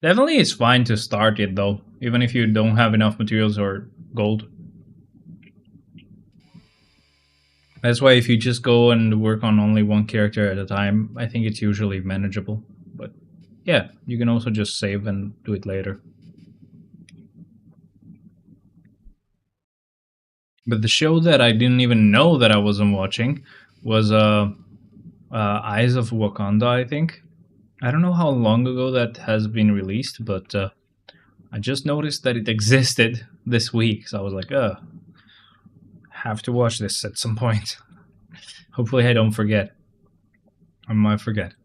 Definitely it's fine to start it though, even if you don't have enough materials or gold. That's why if you just go and work on only one character at a time, I think it's usually manageable. But yeah, you can also just save and do it later. But the show that I didn't even know that I wasn't watching was Eyes of Wakanda, I think. I don't know how long ago that has been released, but I just noticed that it existed this week. So I was like, have to watch this at some point. Hopefully I don't forget. I might forget.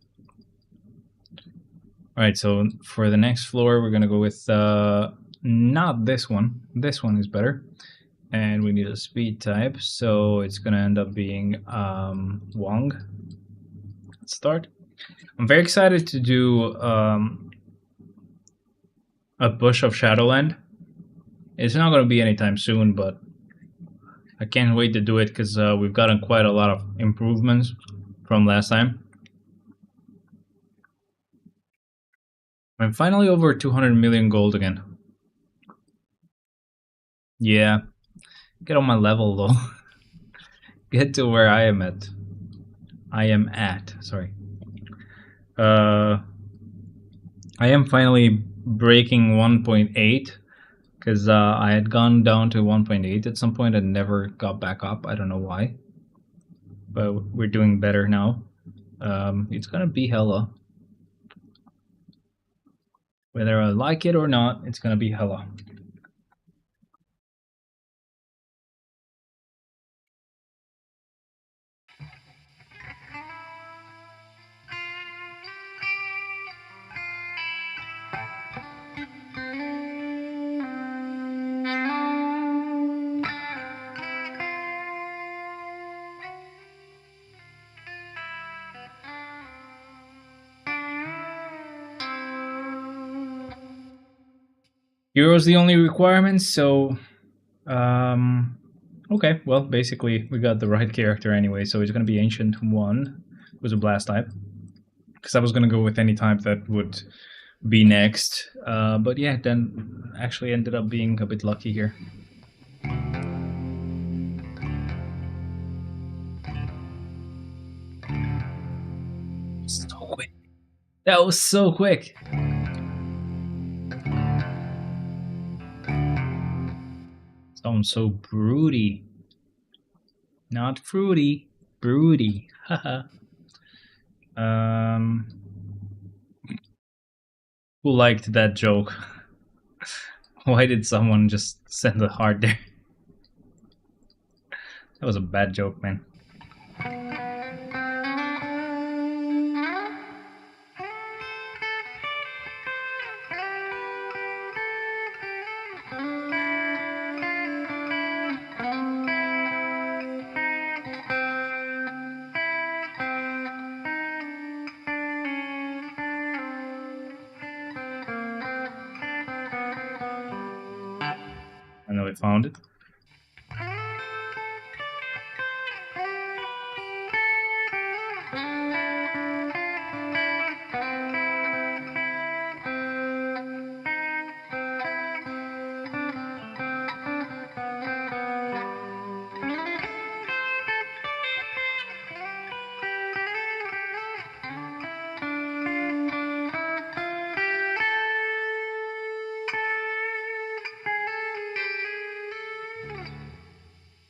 Alright, so for the next floor, we're gonna go with not this one. This one is better. And we need a speed type, so it's gonna end up being Wong. Let's start. I'm very excited to do a Bush of Shadowland. It's not gonna be anytime soon, but I can't wait to do it because we've gotten quite a lot of improvements from last time. I'm finally over 200 million gold again. Yeah, get on my level though. Get to where I am at. Sorry. Uh, I am finally breaking 1.8 because I had gone down to 1.8 at some point and never got back up. I don't know why, but we're doing better now. It's gonna be hella. Whether I like it or not, it's gonna be hella. Hero's the only requirement, so okay, well, basically we got the right character anyway, so it's gonna be Ancient 1, who's a blast type. Because I was gonna go with any type that would be next. But yeah, then actually ended up being a bit lucky here. So quick. That was so quick. Sounds so broody. Not fruity, broody. Haha. um, who liked that joke? Why did someone just send a heart there? That was a bad joke, man. I know I found it.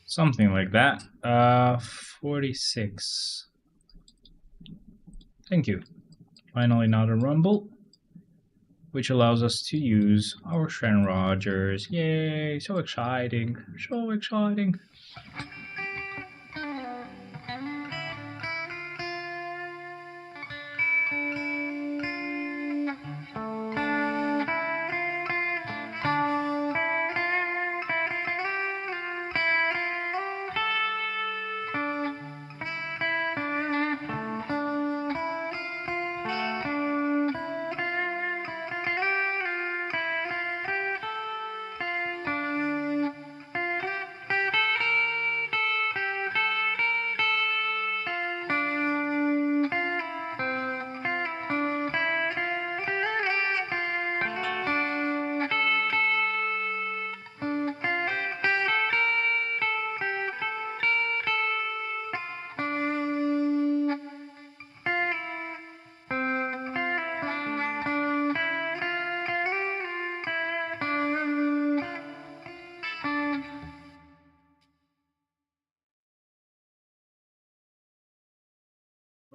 Something like that. 46. Thank you. Finally, not a rumble, which allows us to use our Shen Rogers. Yay! So exciting! So exciting!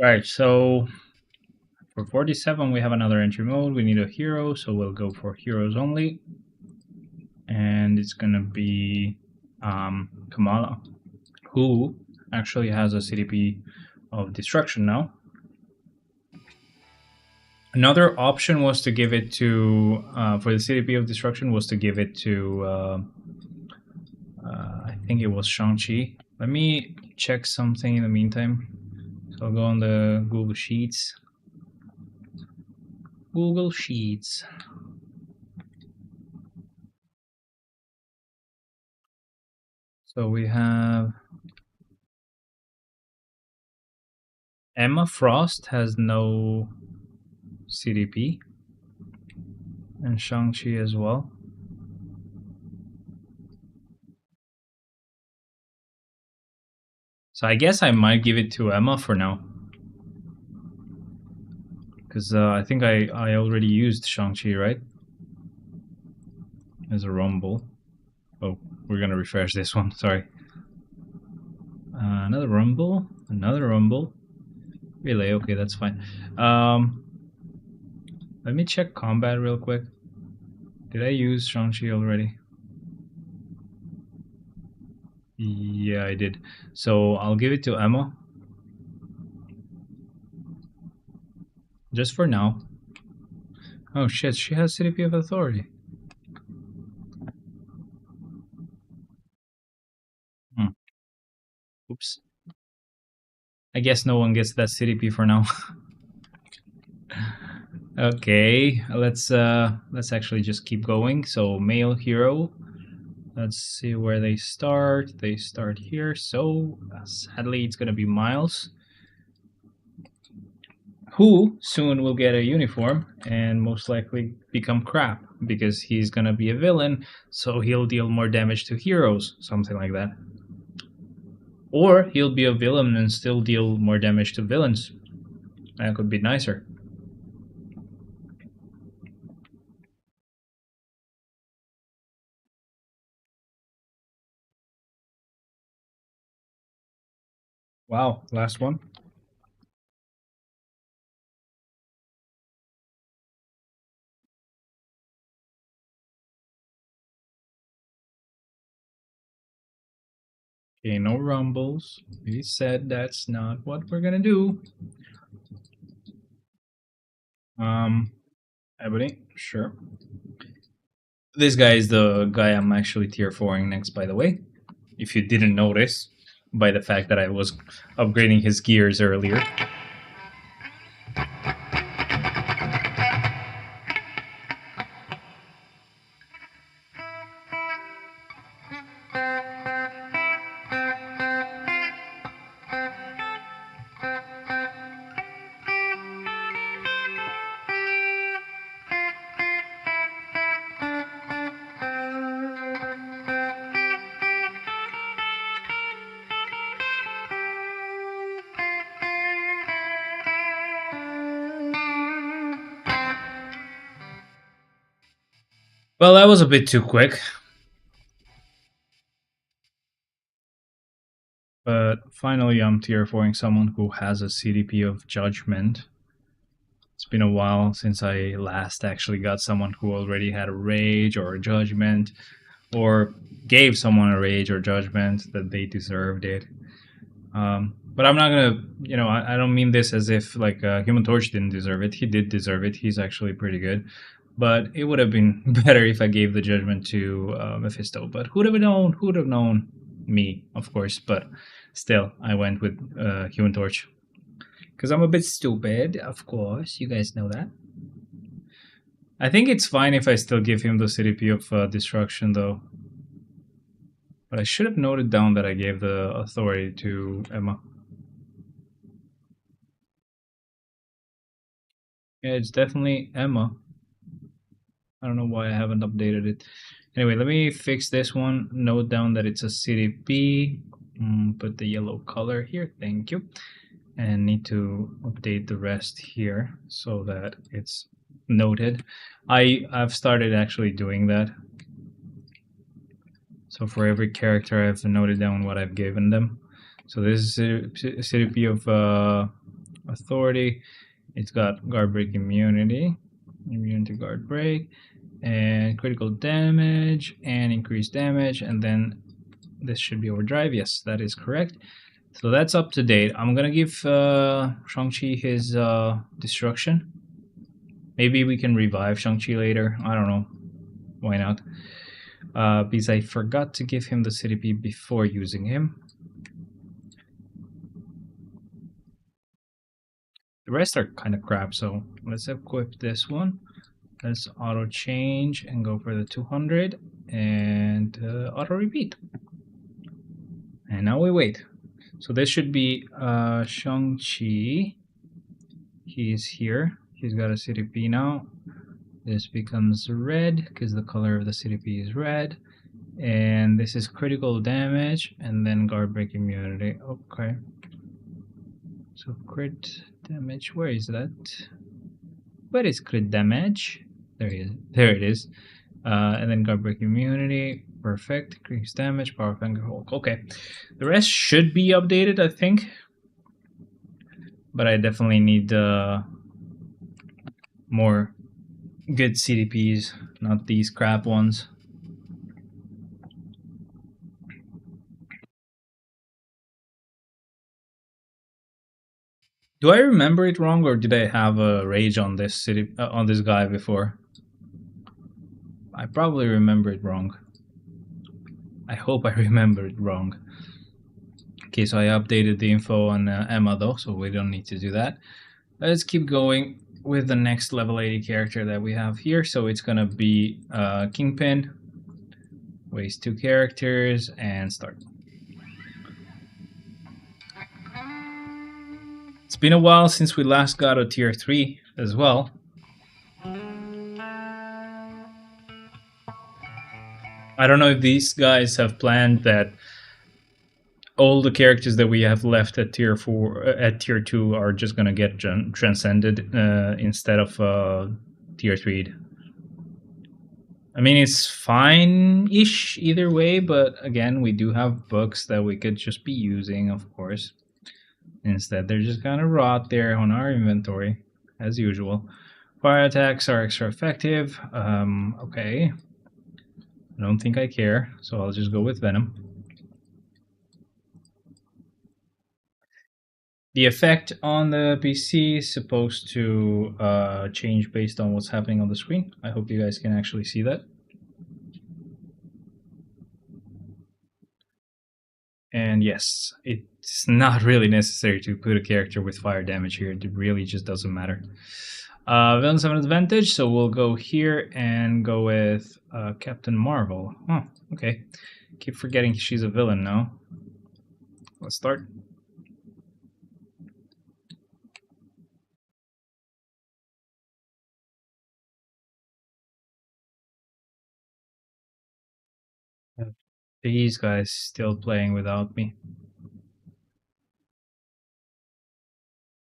Right, so for 47, we have another entry mode. We need a hero, so we'll go for heroes only. And it's gonna be Kamala, who actually has a CDP of destruction now. Another option was to give it to, for the CDP of destruction, was to give it to, I think it was Shang-Chi. Let me check something in the meantime. So I'll go on the Google Sheets. Google Sheets. So we have Emma Frost has no CDP, and Shang-Chi as well. So I guess I might give it to Emma for now. Because I think I already used Shang-Chi, right? As a Rumble. Oh, we're gonna refresh this one, sorry. Another Rumble, another Rumble. Really? Okay, that's fine. Let me check combat real quick. Did I use Shang-Chi already? Yeah, I did. So I'll give it to Emma. Just for now. Oh shit, she has CDP of authority. Hmm. Oops. I guess no one gets that CDP for now. Okay, let's actually just keep going. So male hero. Let's see where they start. They start here. So sadly, it's gonna be Miles, who soon will get a uniform and most likely become crap because he's gonna be a villain. So he'll deal more damage to heroes, something like that. Or he'll be a villain and still deal more damage to villains. That could be nicer. Wow, last one. Okay, no rumbles. We said that's not what we're gonna do. Ebony, sure. This guy is the guy I'm actually tier 4ing next, by the way. If you didn't notice, by the fact that I was upgrading his gears earlier. Well, that was a bit too quick. But finally, I'm tier 4ing someone who has a CDP of Judgment. It's been a while since I last actually got someone who already had a Rage or a Judgment, or gave someone a Rage or Judgment that they deserved it. But I'm not gonna, I don't mean this as if like Human Torch didn't deserve it. He did deserve it. He's actually pretty good. But it would have been better if I gave the judgment to Mephisto. But who'd have known? Who'd have known? Me, of course. But still, I went with Human Torch because I'm a bit stupid. Of course, you guys know that. I think it's fine if I still give him the CDP of destruction, though. But I should have noted down that I gave the authority to Emma. Yeah, it's definitely Emma. I don't know why I haven't updated it. Anyway, let me fix this one. Note down that it's a CDP. Put the yellow color here. Thank you. And need to update the rest here so that it's noted. I've started actually doing that. So for every character, I've noted down what I've given them. So this is a CDP of authority. It's got guard break immunity, immune to guard break, and critical damage and increased damage, and then this should be overdrive. Yes, that is correct. So that's up to date. I'm gonna give Shang-Chi his destruction. Maybe we can revive Shang-Chi later. I don't know. Why not? Because I forgot to give him the CDP before using him. The rest are kind of crap, so let's equip this one. Let's auto change and go for the 200 and auto repeat. And now we wait. So this should be Shang-Chi. He's here. He's got a CDP now. This becomes red because the color of the CDP is red. And this is critical damage and then guard break immunity. Okay. So crit damage, where is that? Where is crit damage? There it is. There it is. And then guard break immunity. Perfect. Increased damage, power finger Hulk. Okay. The rest should be updated, I think. But I definitely need more good CDPs, not these crap ones. Do I remember it wrong, or did I have a rage on this on this guy before? I probably remember it wrong. I hope I remember it wrong. Okay, so I updated the info on Emma though, so we don't need to do that. Let's keep going with the next level 80 character that we have here. So it's gonna be Kingpin. Waste 2 characters and start. It's been a while since we last got a tier 3 as well. I don't know if these guys have planned that all the characters that we have left at tier 4 at tier 2 are just gonna get transcended instead of tier 3. I mean, it's fine-ish either way, but again, we do have books that we could just be using, of course. Instead, they're just gonna rot there on our inventory, as usual. Fire attacks are extra effective. Okay. I don't think I care, so I'll just go with Venom. The effect on the PC is supposed to change based on what's happening on the screen. I hope you guys can actually see that. And yes, it's not really necessary to put a character with fire damage here. It really just doesn't matter. Villains have an advantage, so we'll go here and go with Captain Marvel. Huh, okay. Keep forgetting she's a villain now. Let's start. These guys still playing without me.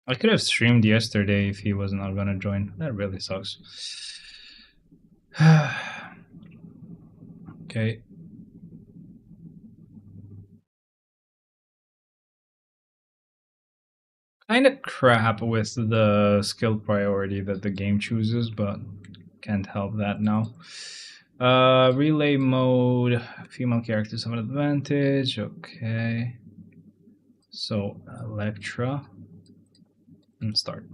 I could have streamed yesterday if he was not gonna join. That really sucks. Okay. Kind of crap with the skill priority that the game chooses, but can't help that now. Relay mode. Female characters have an advantage. Okay. So, Electra. And start.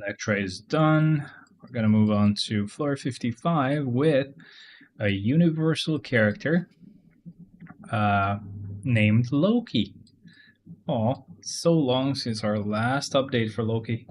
Electra is done. We're gonna move on to floor 55 with a universal character named Loki. Oh, so long since our last update for Loki.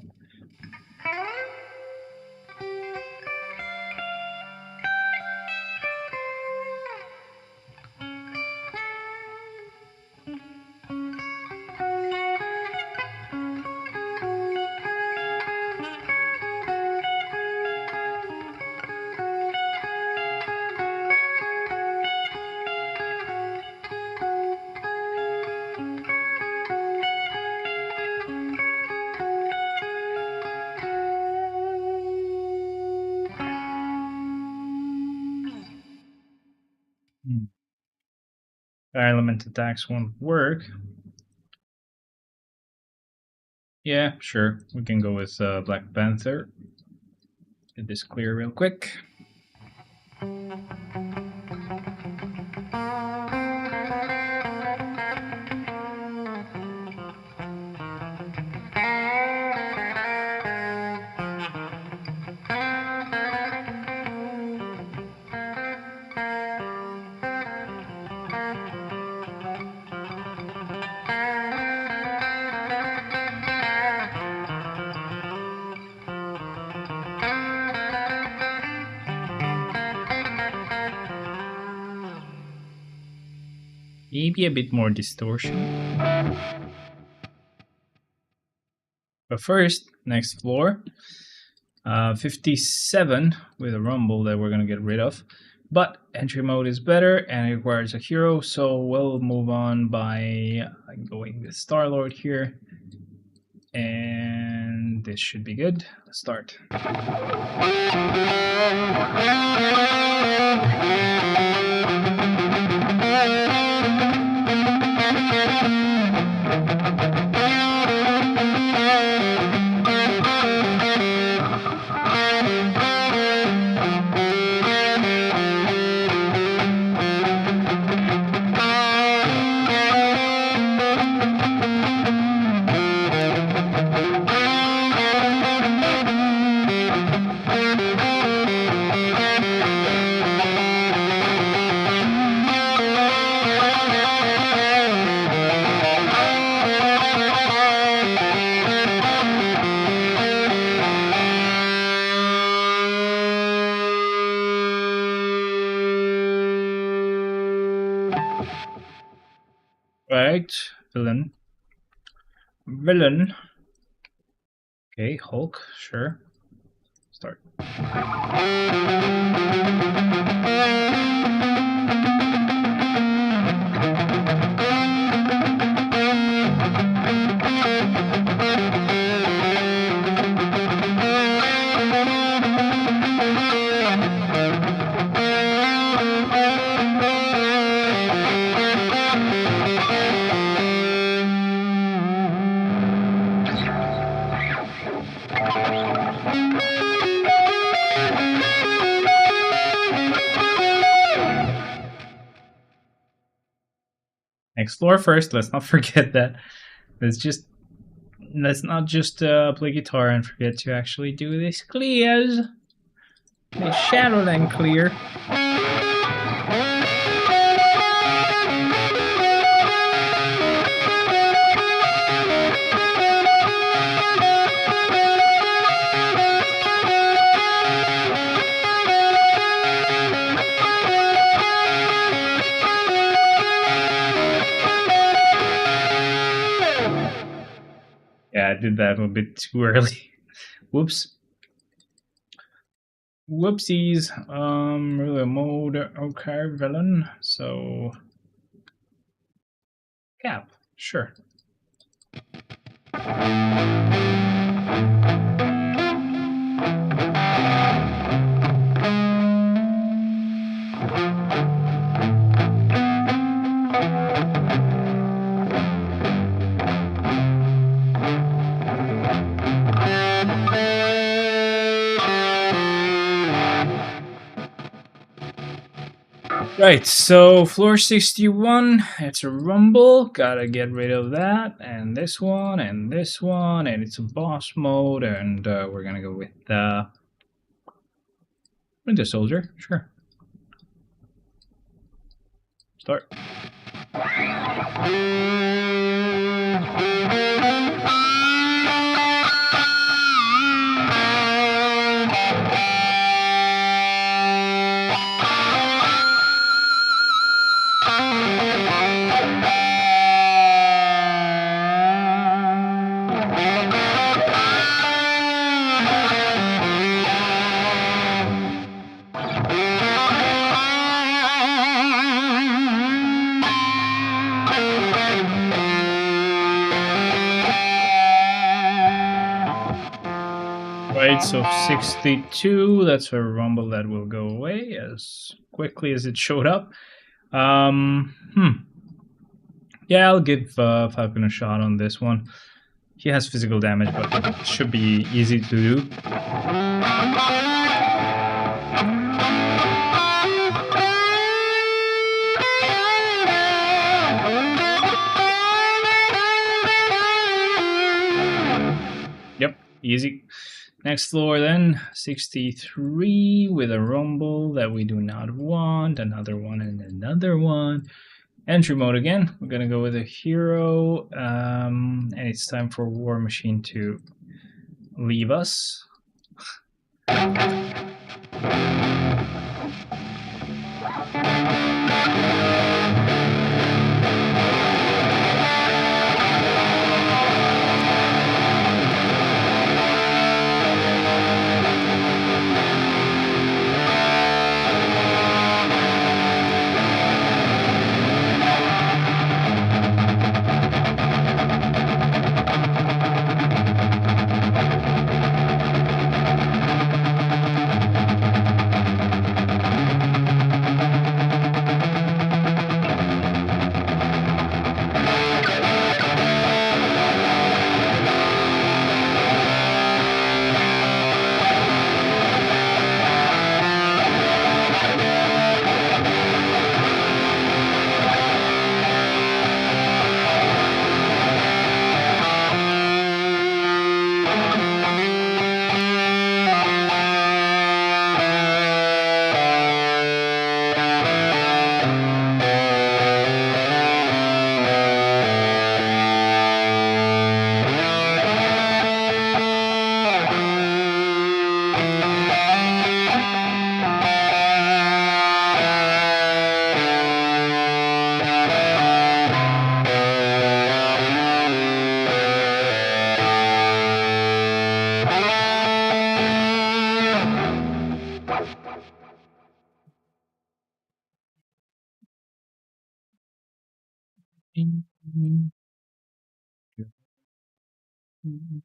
Hmm. Element attacks won't work. Yeah, sure. We can go with Black Panther. Get this clear real quick. Maybe a bit more distortion. But first, next floor. 57 with a rumble that we're going to get rid of. But entry mode is better and it requires a hero, so we'll move on by going with Star-Lord here. And this should be good. Let's start. Right, villain. Villain. Okay, Hulk, sure. Start. Explore first. Let's not forget that. Let's not just play guitar and forget to actually do this clears. The Shadowland clear. Yeah, I did that a bit too early. Whoops. Whoopsies. Really mode. Okay, villain. So, Cap. Sure. Right, so floor 61, it's a rumble, gotta get rid of that, and this one, and this one, and it's a boss mode, and we're gonna go with Winter Soldier, sure. Start. Right, so 62, that's a rumble that will go away as quickly as it showed up. Hmm. Yeah, I'll give Falcon a shot on this one. He has physical damage, but it should be easy to do. Yep, easy. Next floor then, 63 with a rumble that we do not want, another one and another one. Entry mode again, we're gonna go with a hero, and it's time for War Machine to leave us.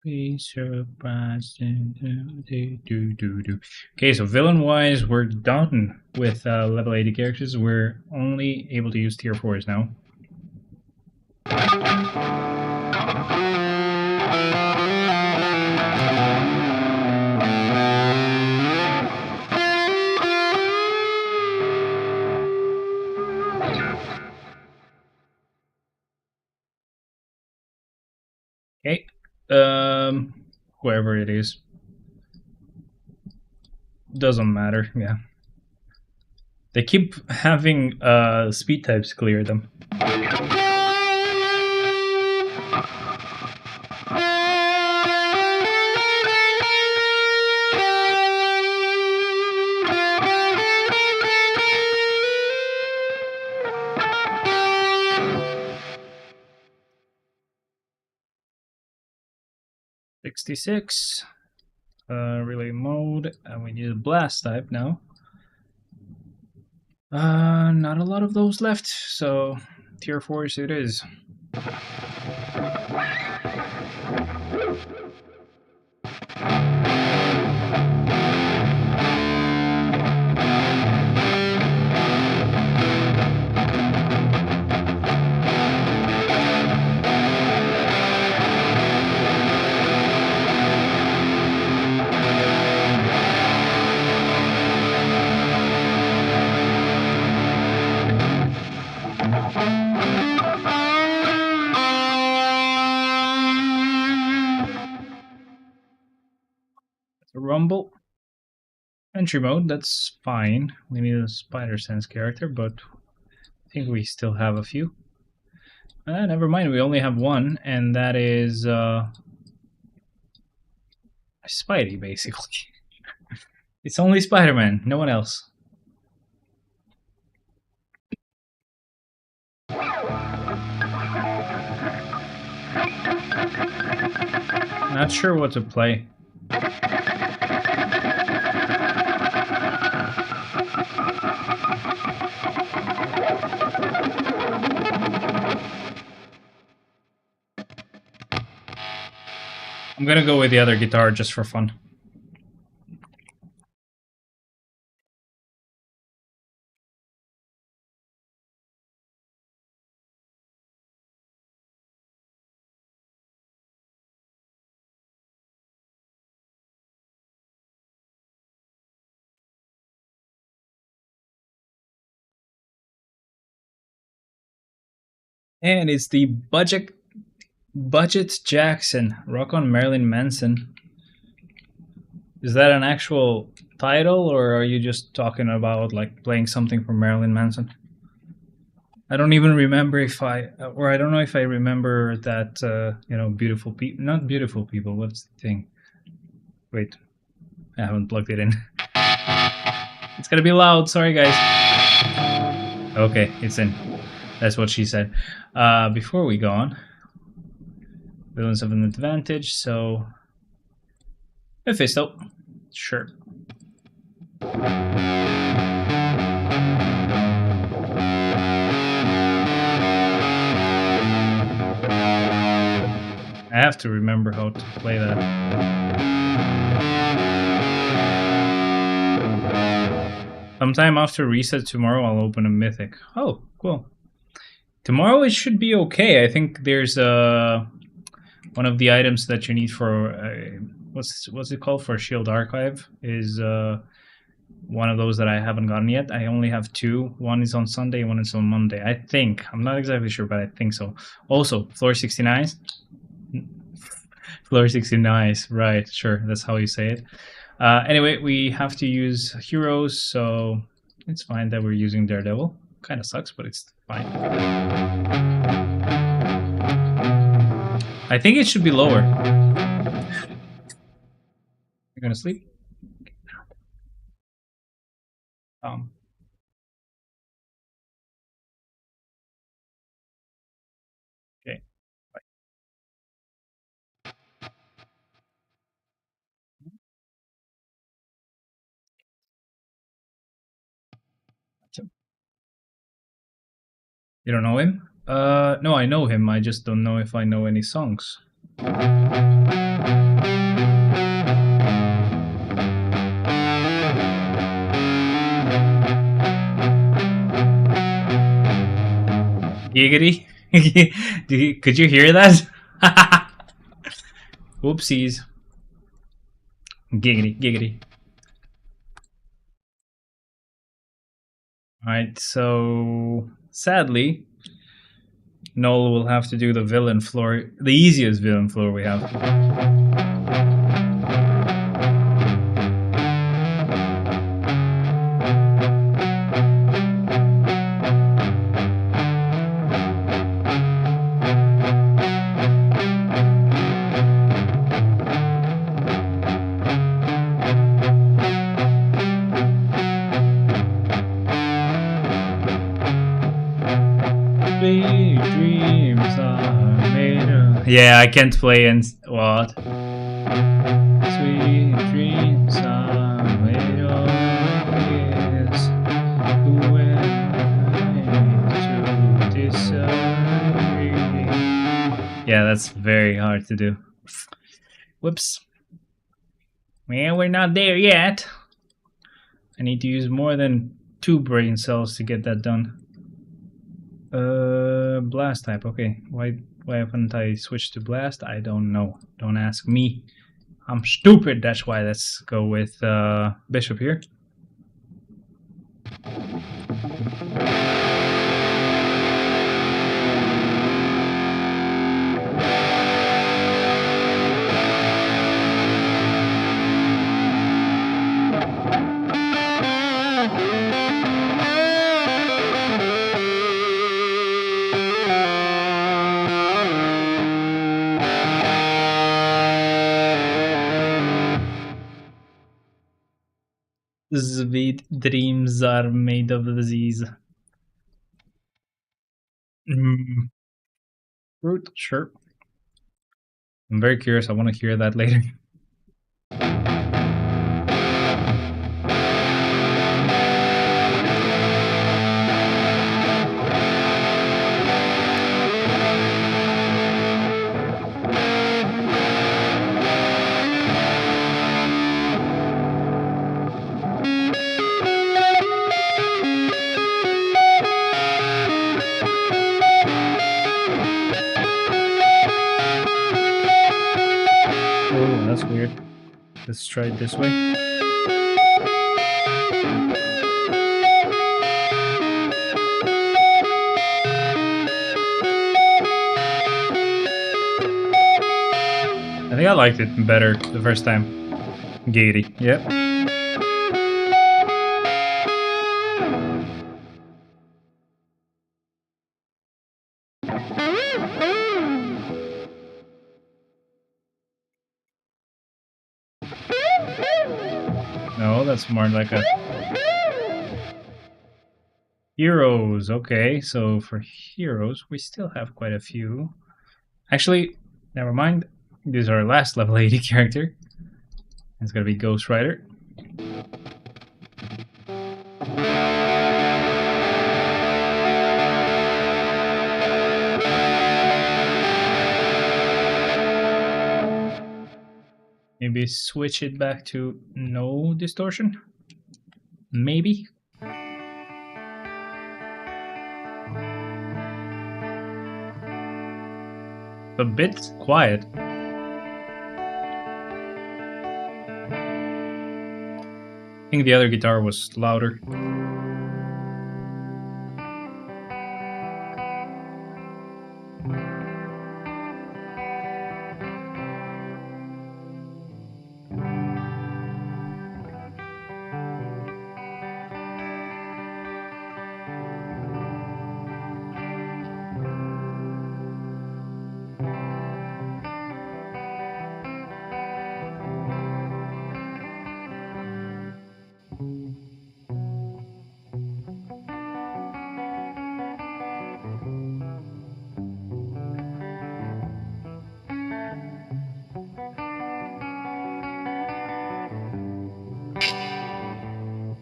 Be surprised. Okay, so villain wise, we're done with level 80 characters. We're only able to use tier 4s now. Okay, whoever it is, doesn't matter. Yeah, they keep having speed types clear them. '66. Relay mode, and we need a blast type now. Not a lot of those left, so tier 4s it is. Rumble. Entry mode, that's fine. We need a spider sense character, but I think we still have a few. Never mind, we only have one, and that is Spidey, basically. It's only Spider-Man, no one else. Not sure what to play. I'm gonna go with the other guitar just for fun. And it's the Budget Jackson, Rock on Marilyn Manson. Is that an actual title, or are you just talking about like playing something from Marilyn Manson? I don't even remember if I don't know if I remember that. Beautiful people, not beautiful people. What's the thing? Wait, I haven't plugged it in. It's gonna be loud. Sorry, guys. Okay, it's in. That's what she said. Before we go on, villains have an advantage, so Mephisto, sure. I have to remember how to play that. Sometime after reset tomorrow, I'll open a mythic. Oh, cool. Tomorrow it should be okay. I think there's one of the items that you need for what's it called, for a shield archive is one of those that I haven't gotten yet. I only have two. One is on Sunday, one is on Monday. I think. I'm not exactly sure, but I think so. Also, floor 69. Floor 69, right, sure, that's how you say it. Anyway, we have to use heroes, so it's fine that we're using Daredevil. Kind of sucks, but it's fine. I think it should be lower. You're gonna sleep? Okay. Bye. You don't know him? No, I know him. I just don't know if I know any songs. Giggity. Could you hear that? Whoopsies. Giggity, giggity. Alright, so sadly, Noel will have to do the villain floor, the easiest villain floor we have. Dreams are made of. Yeah, I can't play and what? Sweet dreams are made of this. Who am I to disagree? Yeah, that's very hard to do. Whoops. Well, we're not there yet. I need to use more than 2 brain cells to get that done. Blast type. Okay, why haven't I switched to blast? I don't know. Don't ask me. I'm stupid. That's why. Let's go with Bishop here. Sweet dreams are made of disease. Fruit, sure. I'm very curious. I want to hear that later. Oh, that's weird. Let's try it this way. I liked it better the first time. Gaiety, yep. No, that's more like a heroes. Okay, so for heroes, we still have quite a few. Actually, never mind. This is our last level 80 character. It's gonna be Ghost Rider. Maybe switch it back to no distortion. Maybe. A bit quiet. I think the other guitar was louder.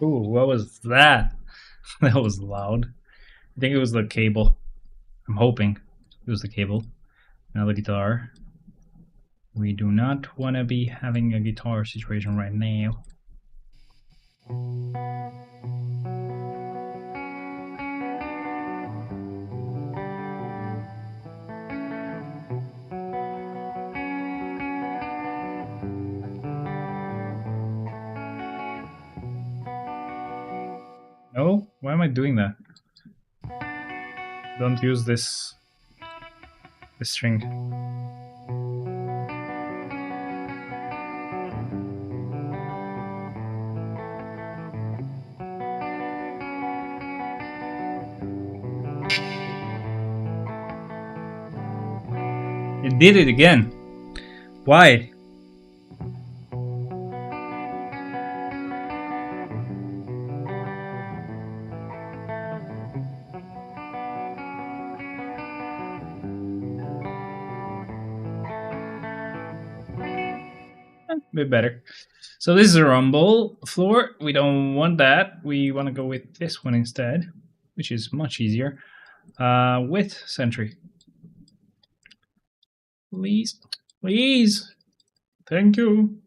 Ooh, what was that? That was loud. I think it was the cable. I'm hoping it was the cable. Now the guitar. We do not want to be having a guitar situation right now. No? Why am I doing that? Don't use this string. It did it again. Why? A bit better. So this is a rumble floor. We don't want that. We want to go with this one instead, which is much easier. With Sentry. Please. Please. Thank you.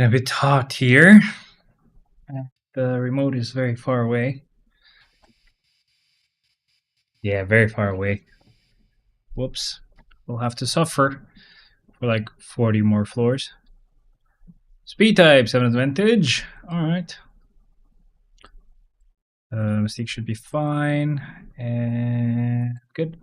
A bit hot here. The remote is very far away. Yeah, very far away. Whoops. We'll have to suffer for like 40 more floors. Speed type, 7 advantage. Alright. Mystique should be fine. And good.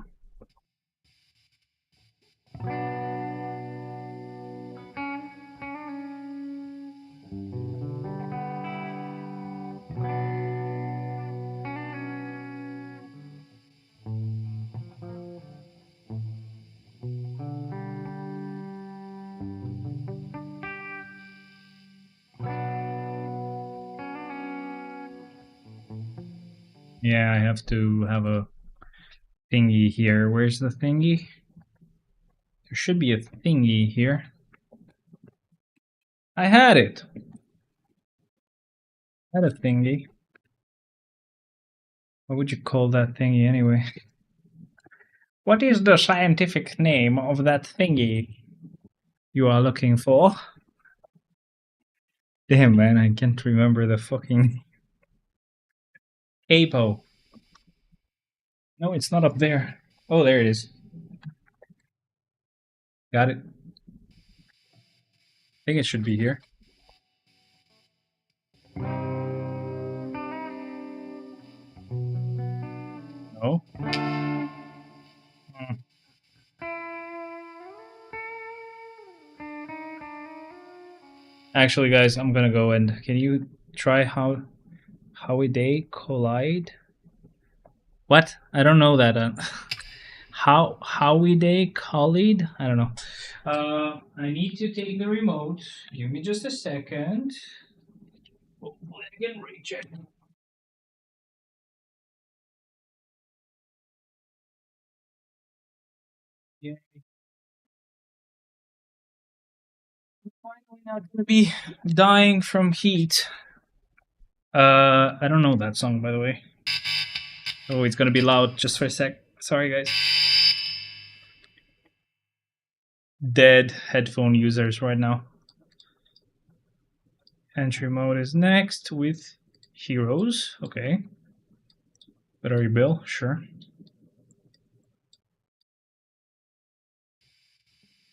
Yeah, I have to have a thingy here. Where's the thingy? There should be a thingy here. I had it. I had a thingy. What would you call that thingy anyway? What is the scientific name of that thingy you are looking for? Damn, man, I can't remember the fucking apo. No, it's not up there. Oh, there it is. Got it. I think it should be here. No. Hmm. Actually, guys, I'm gonna go and can you try how they collide? What? I don't know that. How they collide? I don't know. I need to take the remote. Give me just a second. Hopefully I can reach it. Yeah, finally not gonna be dying from heat. I don't know that song by the way. Oh, it's gonna be loud just for a sec. Sorry, guys. Dead headphone users right now. Entry mode is next with heroes. Okay. Battery bill, sure.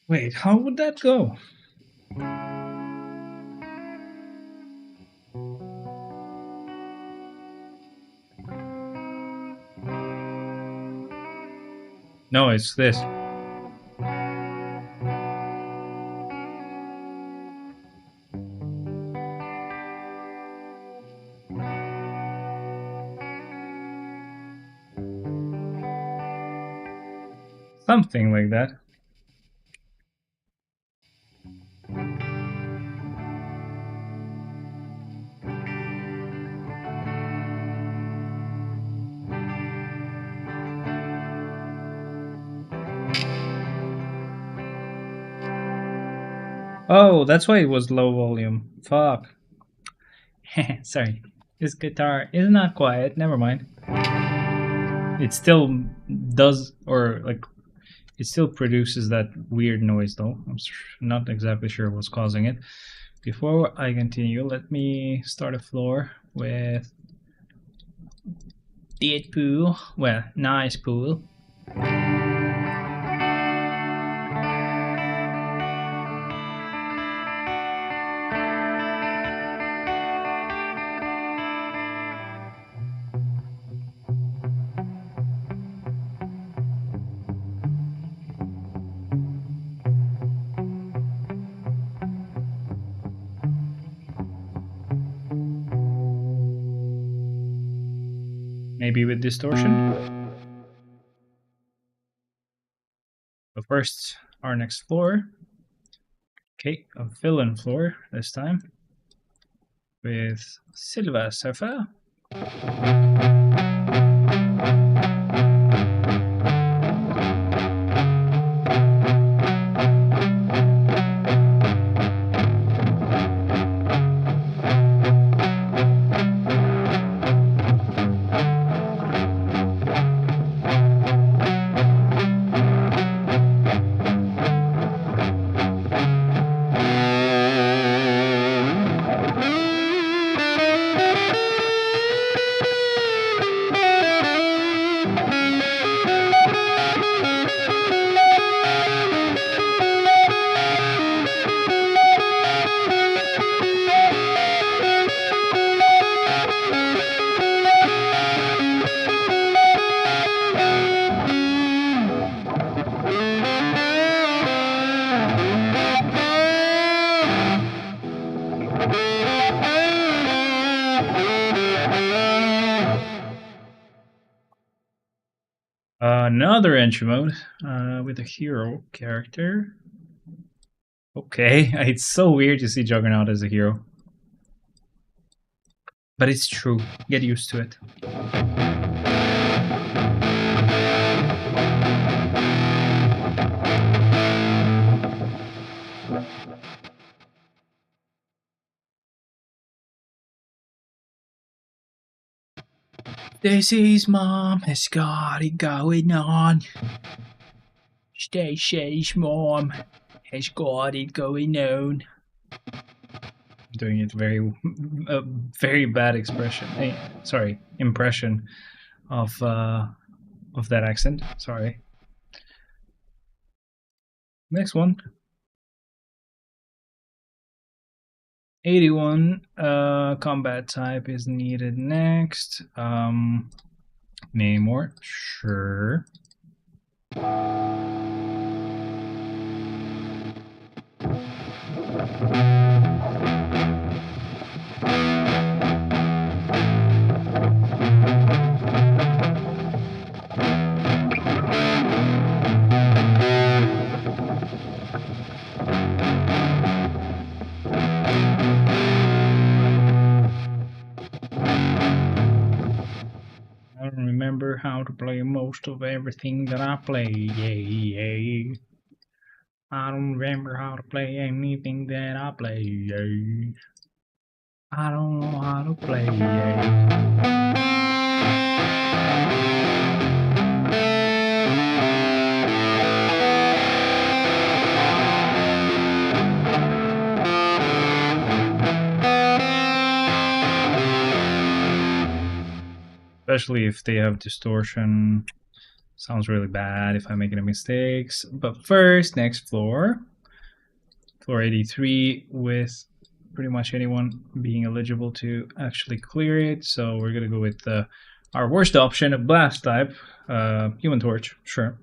Wait, how would that go? No, it's this. Something like that. Oh, that's why it was low volume. Fuck. Sorry. This guitar is not quiet. Never mind. It still does, or like, it still produces that weird noise though. I'm not exactly sure what's causing it. Before I continue, let me start a floor with Deadpool. Well, nice pool. Maybe with distortion. But first, our next floor. Okay, a villain floor this time with Silver Surfer. Another entry mode with a hero character. Okay, it's so weird to see Juggernaut as a hero. But it's true. Get used to it. This is Mom has got it going on. Stacy's mom has got it going on. Doing it very bad expression. Sorry, impression of that accent. Sorry. Next one. 81. Combat type is needed next. Many more. Sure. I don't remember how to play most of everything that I play. Yeah. I don't remember how to play anything that I play. Yeah. I don't know how to play. Yeah. Especially if they have distortion. Sounds really bad if I make any mistakes. But first, next floor. Floor 83 with pretty much anyone being eligible to actually clear it. So we're going to go with our worst option, a blast type, Human Torch, sure.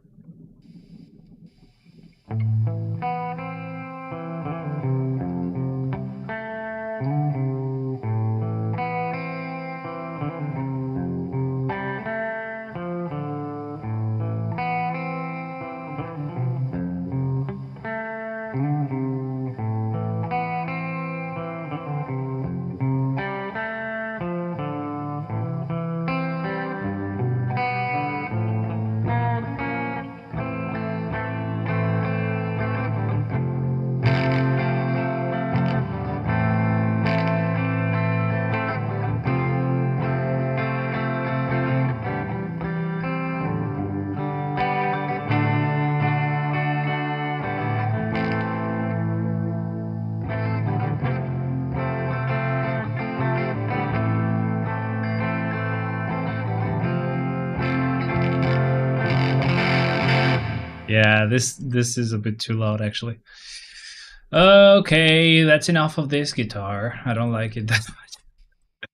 Yeah, this is a bit too loud actually. Okay, that's enough of this guitar. I don't like it that much.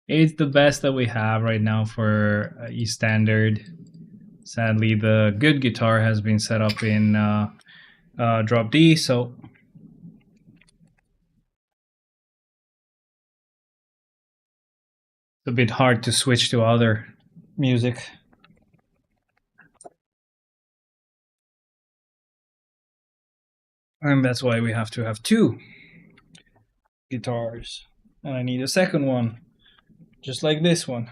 It's the best that we have right now for E standard. Sadly, the good guitar has been set up in drop D, so it's a bit hard to switch to other music. And that's why we have to have two guitars. And I need a second one, just like this one.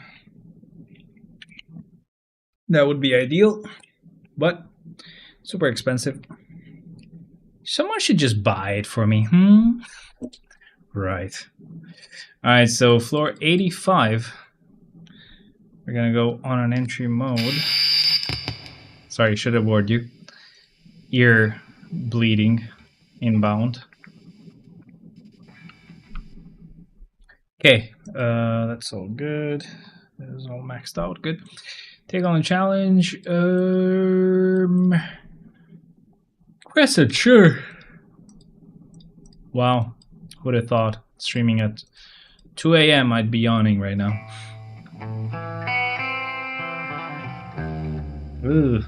That would be ideal, but super expensive. Someone should just buy it for me. Right. All right, so floor 85. We're gonna go on an entry mode. Sorry, should have warned you. Ear bleeding inbound. Okay, that's all good. That is all maxed out. Good. Take on the challenge. Crescent, sure. Wow, who'd have thought? Streaming at 2 a.m. I'd be yawning right now. Ugh.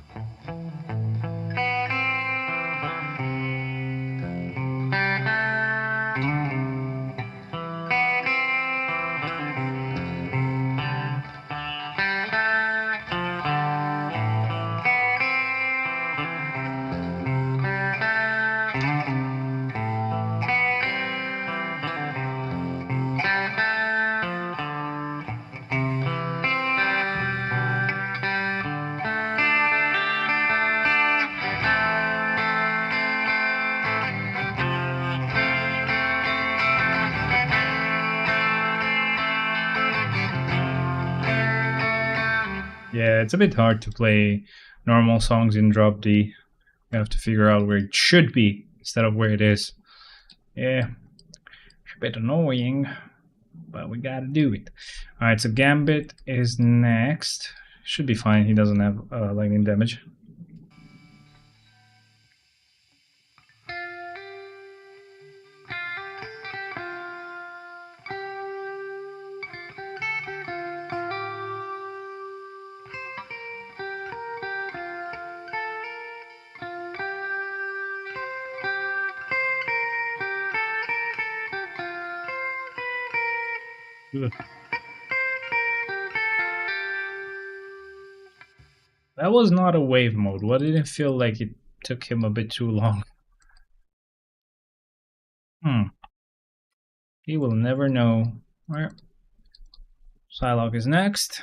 Yeah, it's a bit hard to play normal songs in drop D. You have to figure out where it should be instead of where it is. Yeah, it's a bit annoying, but we gotta do it. Alright, so Gambit is next. Should be fine, he doesn't have lightning damage. Ugh. That was not a wave mode. Why did it feel like it took him a bit too long? He will never know. Alright. Psylocke is next.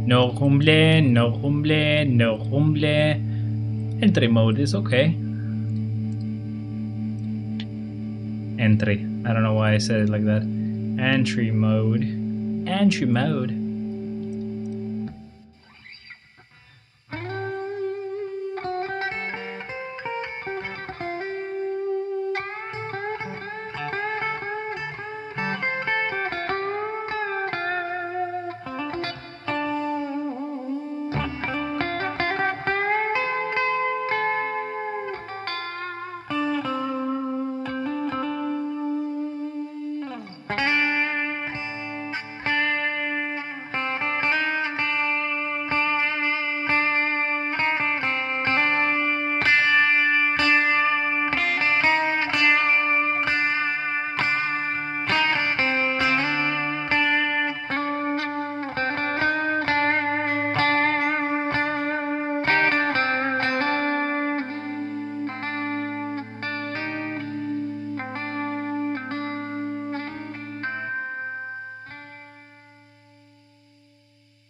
No rumble, no rumble, no rumble. Entry mode is okay. Entry. I don't know why I said it like that. Entry mode. Entry mode.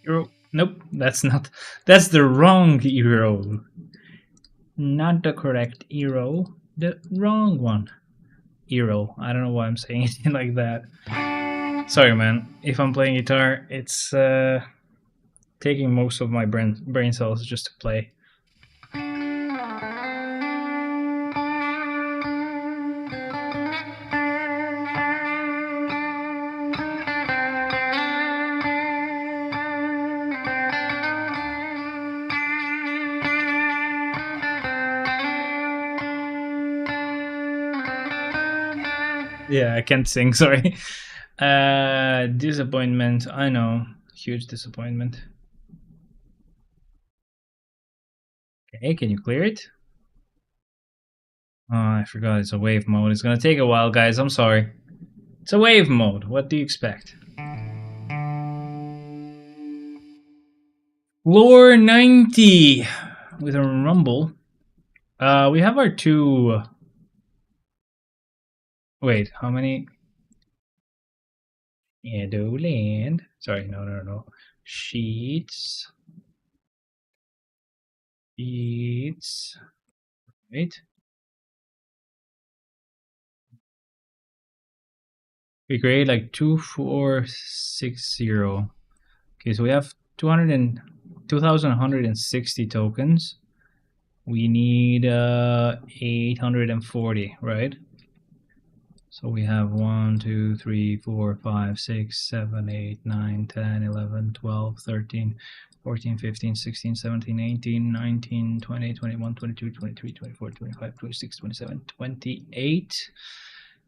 Hero. Nope, that's not. That's the wrong hero. Not the correct hero. The wrong one. Hero. I don't know why I'm saying it like that. Sorry, man. If I'm playing guitar, it's taking most of my brain cells just to play. Yeah, I can't sing. Sorry. Disappointment. I know. Huge disappointment. Okay, can you clear it? Oh, I forgot it's a wave mode. It's gonna take a while, guys. I'm sorry. It's a wave mode. What do you expect? Floor 90 with a rumble. We have our two. Wait, how many? Shadowland. Sorry, no. Sheets. Sheets. Wait. We create like 2460. Okay, so we have 2,160 tokens. We need 840, right? So we have 1, 2, 3, 4, 5, 6, 7, 8, 9, 10, 11, 12, 13, 14, 15, 16, 17, 18, 19, 20, 21, 22, 23, 24, 25, 26, 27, 28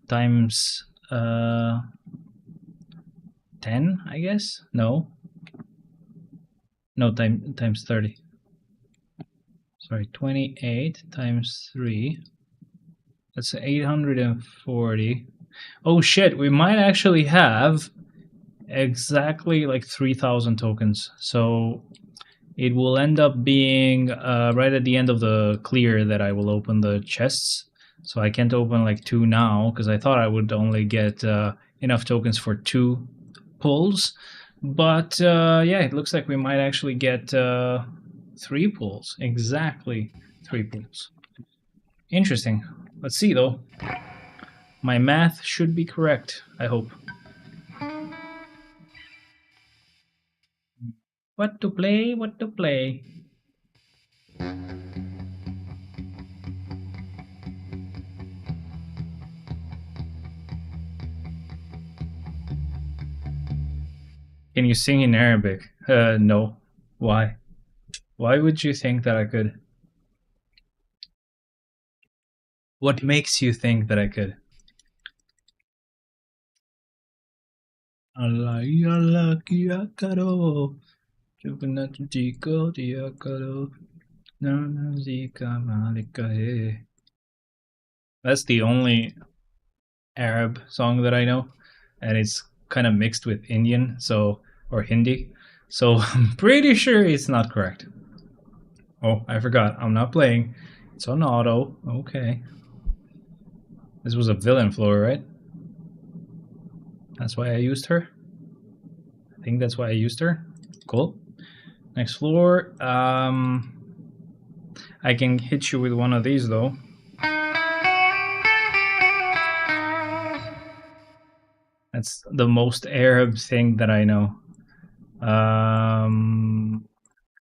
times 10, I guess? No, times 30. Sorry, 28 times 3 That's 840. Oh shit, we might actually have exactly like 3,000 tokens. So it will end up being right at the end of the clear that I will open the chests. So I can't open like 2 now because I thought I would only get enough tokens for 2 pulls. But yeah, it looks like we might actually get 3 pulls. Exactly 3 pulls. Interesting. Let's see though. My math should be correct, I hope. What to play? What to play? Can you sing in Arabic? No. Why? Why would you think that I could? What makes you think that I could? Allah Allah kia karo, jubnat jiko dia karo, namazika malika he. That's the only Arab song that I know, and it's kind of mixed with Indian, so or Hindi. So I'm pretty sure it's not correct. Oh, I forgot. I'm not playing. It's on auto. Okay. This was a villain floor, right? That's why I used her. I think that's why I used her. Cool. Next floor. I can hit you with one of these though. That's the most Arab thing that I know.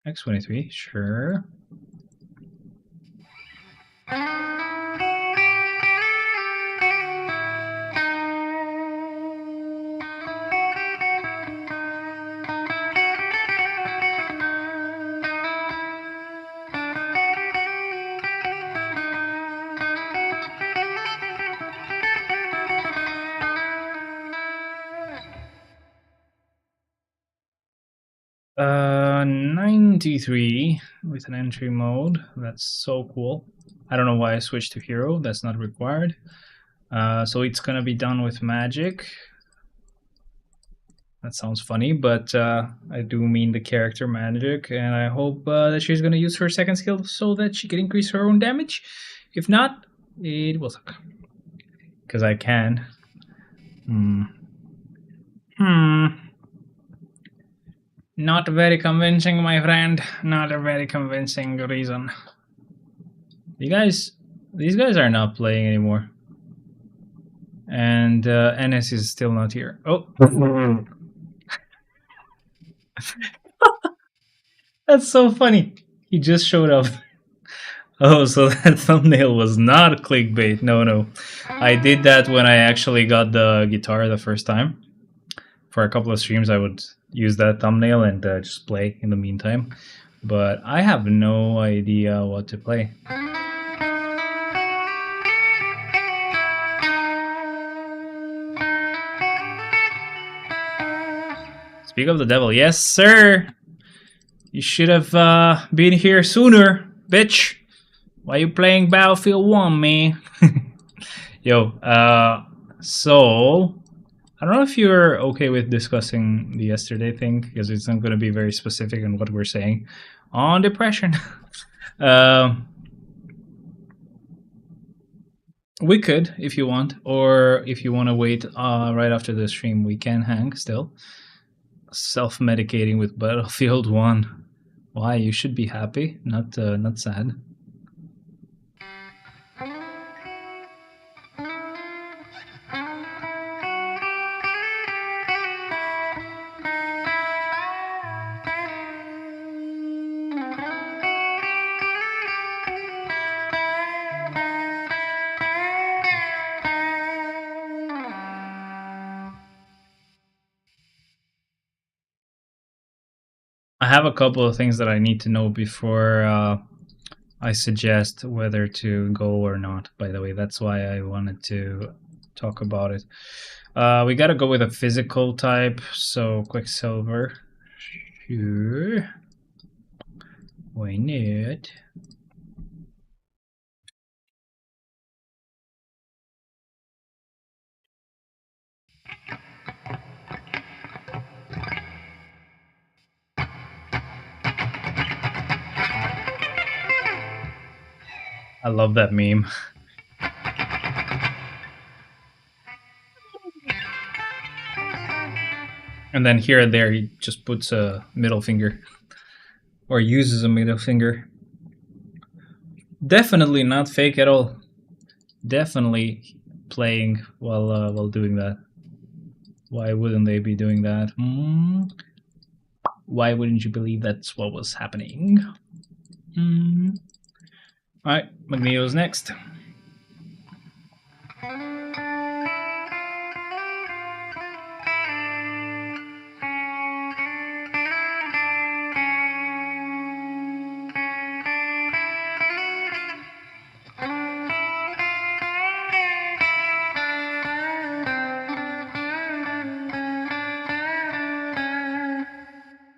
X23, sure. Uh, 93 with an entry mode. That's so cool. I don't know why I switched to hero. That's not required. So it's gonna be done with magic. That sounds funny, but I do mean the character magic, and I hope that she's gonna use her second skill so that she can increase her own damage. If not, it will suck. Because I can. Hmm. Not very convincing, my friend. Not a very convincing reason. These guys are not playing anymore. And NS is still not here. Oh. That's so funny. He just showed up. Oh, so that thumbnail was not clickbait. No, no. I did that when I actually got the guitar the first time. For a couple of streams, I would use that thumbnail and just play in the meantime. But I have no idea what to play. Speak of the devil. Yes, sir. You should have been here sooner, bitch. Why you playing Battlefield 1, man? Yo, so I don't know if you're okay with discussing the yesterday thing, because it's not going to be very specific in what we're saying on depression. We could, if you want, or if you want to wait right after the stream, we can hang still. Self-medicating with Battlefield 1. Why? You should be happy, not sad. I have a couple of things that I need to know before I suggest whether to go or not. By the way, that's why I wanted to talk about it. We gotta go with a physical type, so Quicksilver. Sure. Why not? I love that meme. And then here and there, he just puts a middle finger or uses a middle finger. Definitely not fake at all. Definitely playing while doing that. Why wouldn't they be doing that? Why wouldn't you believe that's what was happening? Alright, Magneto's next.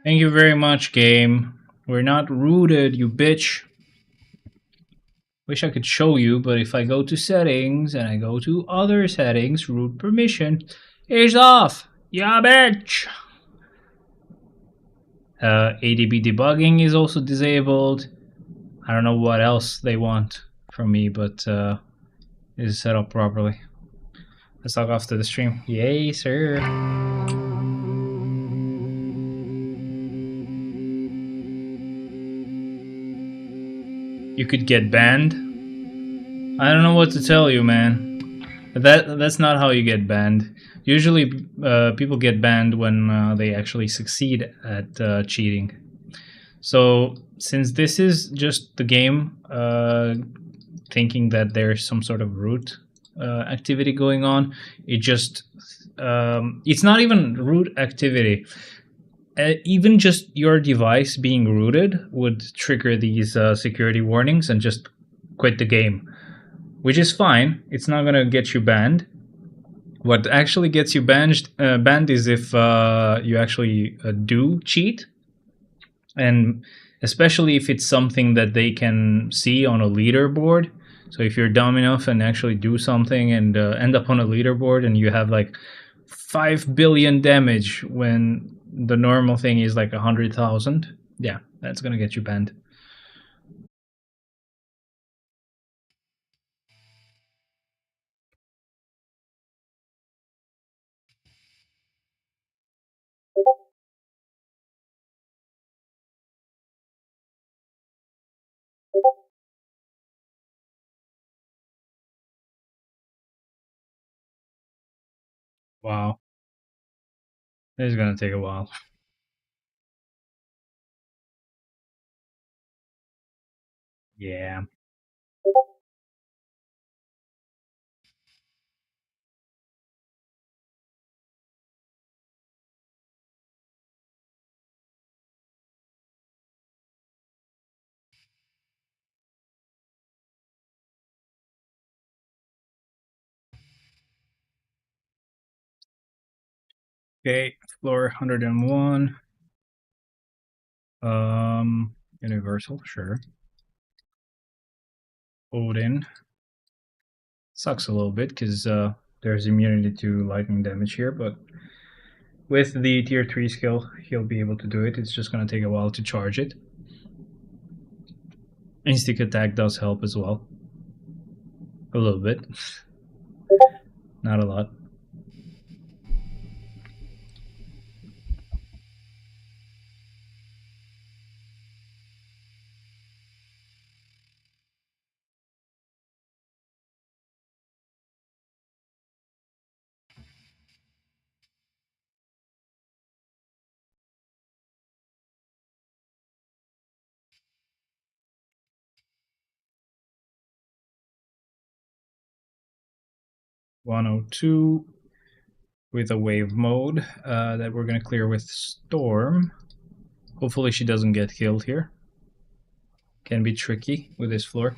Thank you very much, game. We're not rooted, you bitch. Wish I could show you, but if I go to settings and I go to other settings, root permission is off. Yeah, bitch. ADB debugging is also disabled. I don't know what else they want from me, but it's set up properly. Let's log off to the stream. Yay, sir. You could get banned. I don't know what to tell you, man. That's not how you get banned. Usually, people get banned when they actually succeed at cheating. So, since this is just the game thinking that there's some sort of root activity going on, it's not even root activity. Even just your device being rooted would trigger these security warnings and just quit the game, which is fine. It's not gonna get you banned. What actually gets you banned is if you actually do cheat, and especially if it's something that they can see on a leaderboard. So if you're dumb enough and actually do something and end up on a leaderboard and you have like 5 billion damage when the normal thing is like 100,000, yeah, that's gonna get you banned. Wow, this is gonna take a while. Yeah. Okay, floor 101. Universal, sure. Odin. Sucks a little bit because there's immunity to lightning damage here, but with the tier 3 skill, he'll be able to do it. It's just going to take a while to charge it. Instinct attack does help as well. A little bit. Not a lot. (102) with a wave mode that we're going to clear with Storm. Hopefully she doesn't get killed here. Can be tricky with this floor.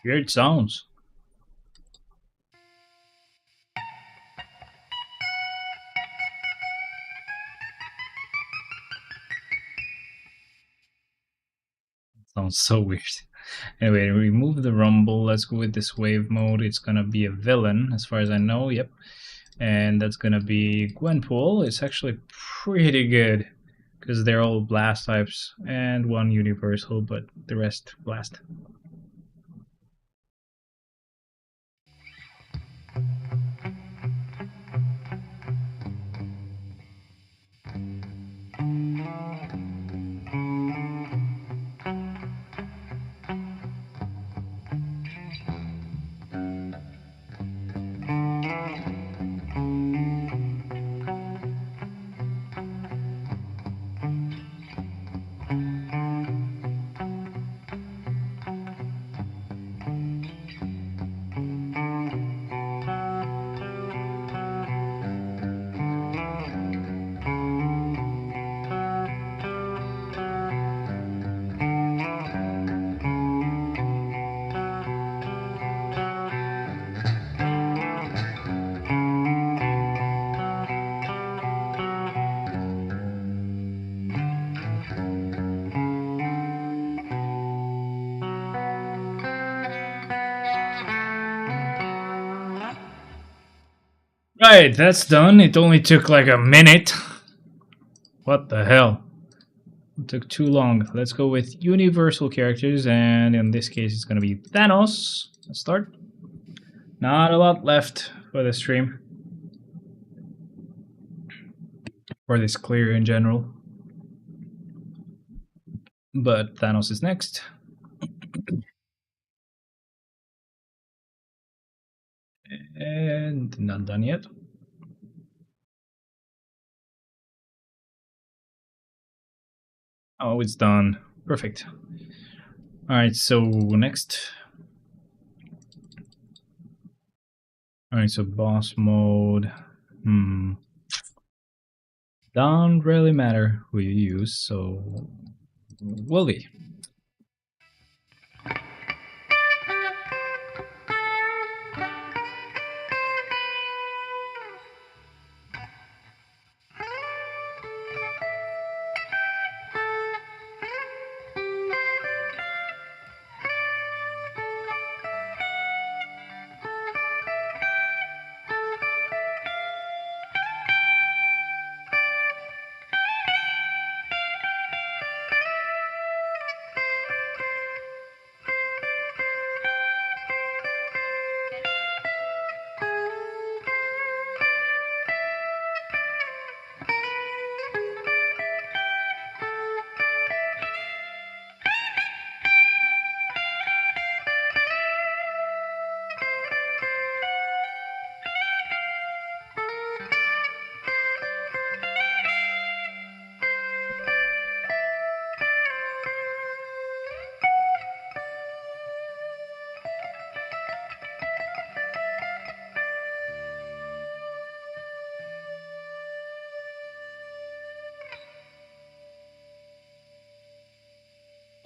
Weird sounds. Sounds so weird. Anyway, remove the rumble. Let's go with this wave mode. It's gonna be a villain, as far as I know. Yep. And that's gonna be Gwenpool. It's actually pretty good because they're all blast types and one universal, but the rest blast. Right, that's done. It only took like a minute. What the hell? It took too long. Let's go with universal characters, and in this case, it's gonna be Thanos. Let's start. Not a lot left for the stream, or this clear in general. But Thanos is next. And not done yet. Oh, it's done. Perfect. Alright, so next. Alright, so boss mode. Don't really matter who you use, so Willy.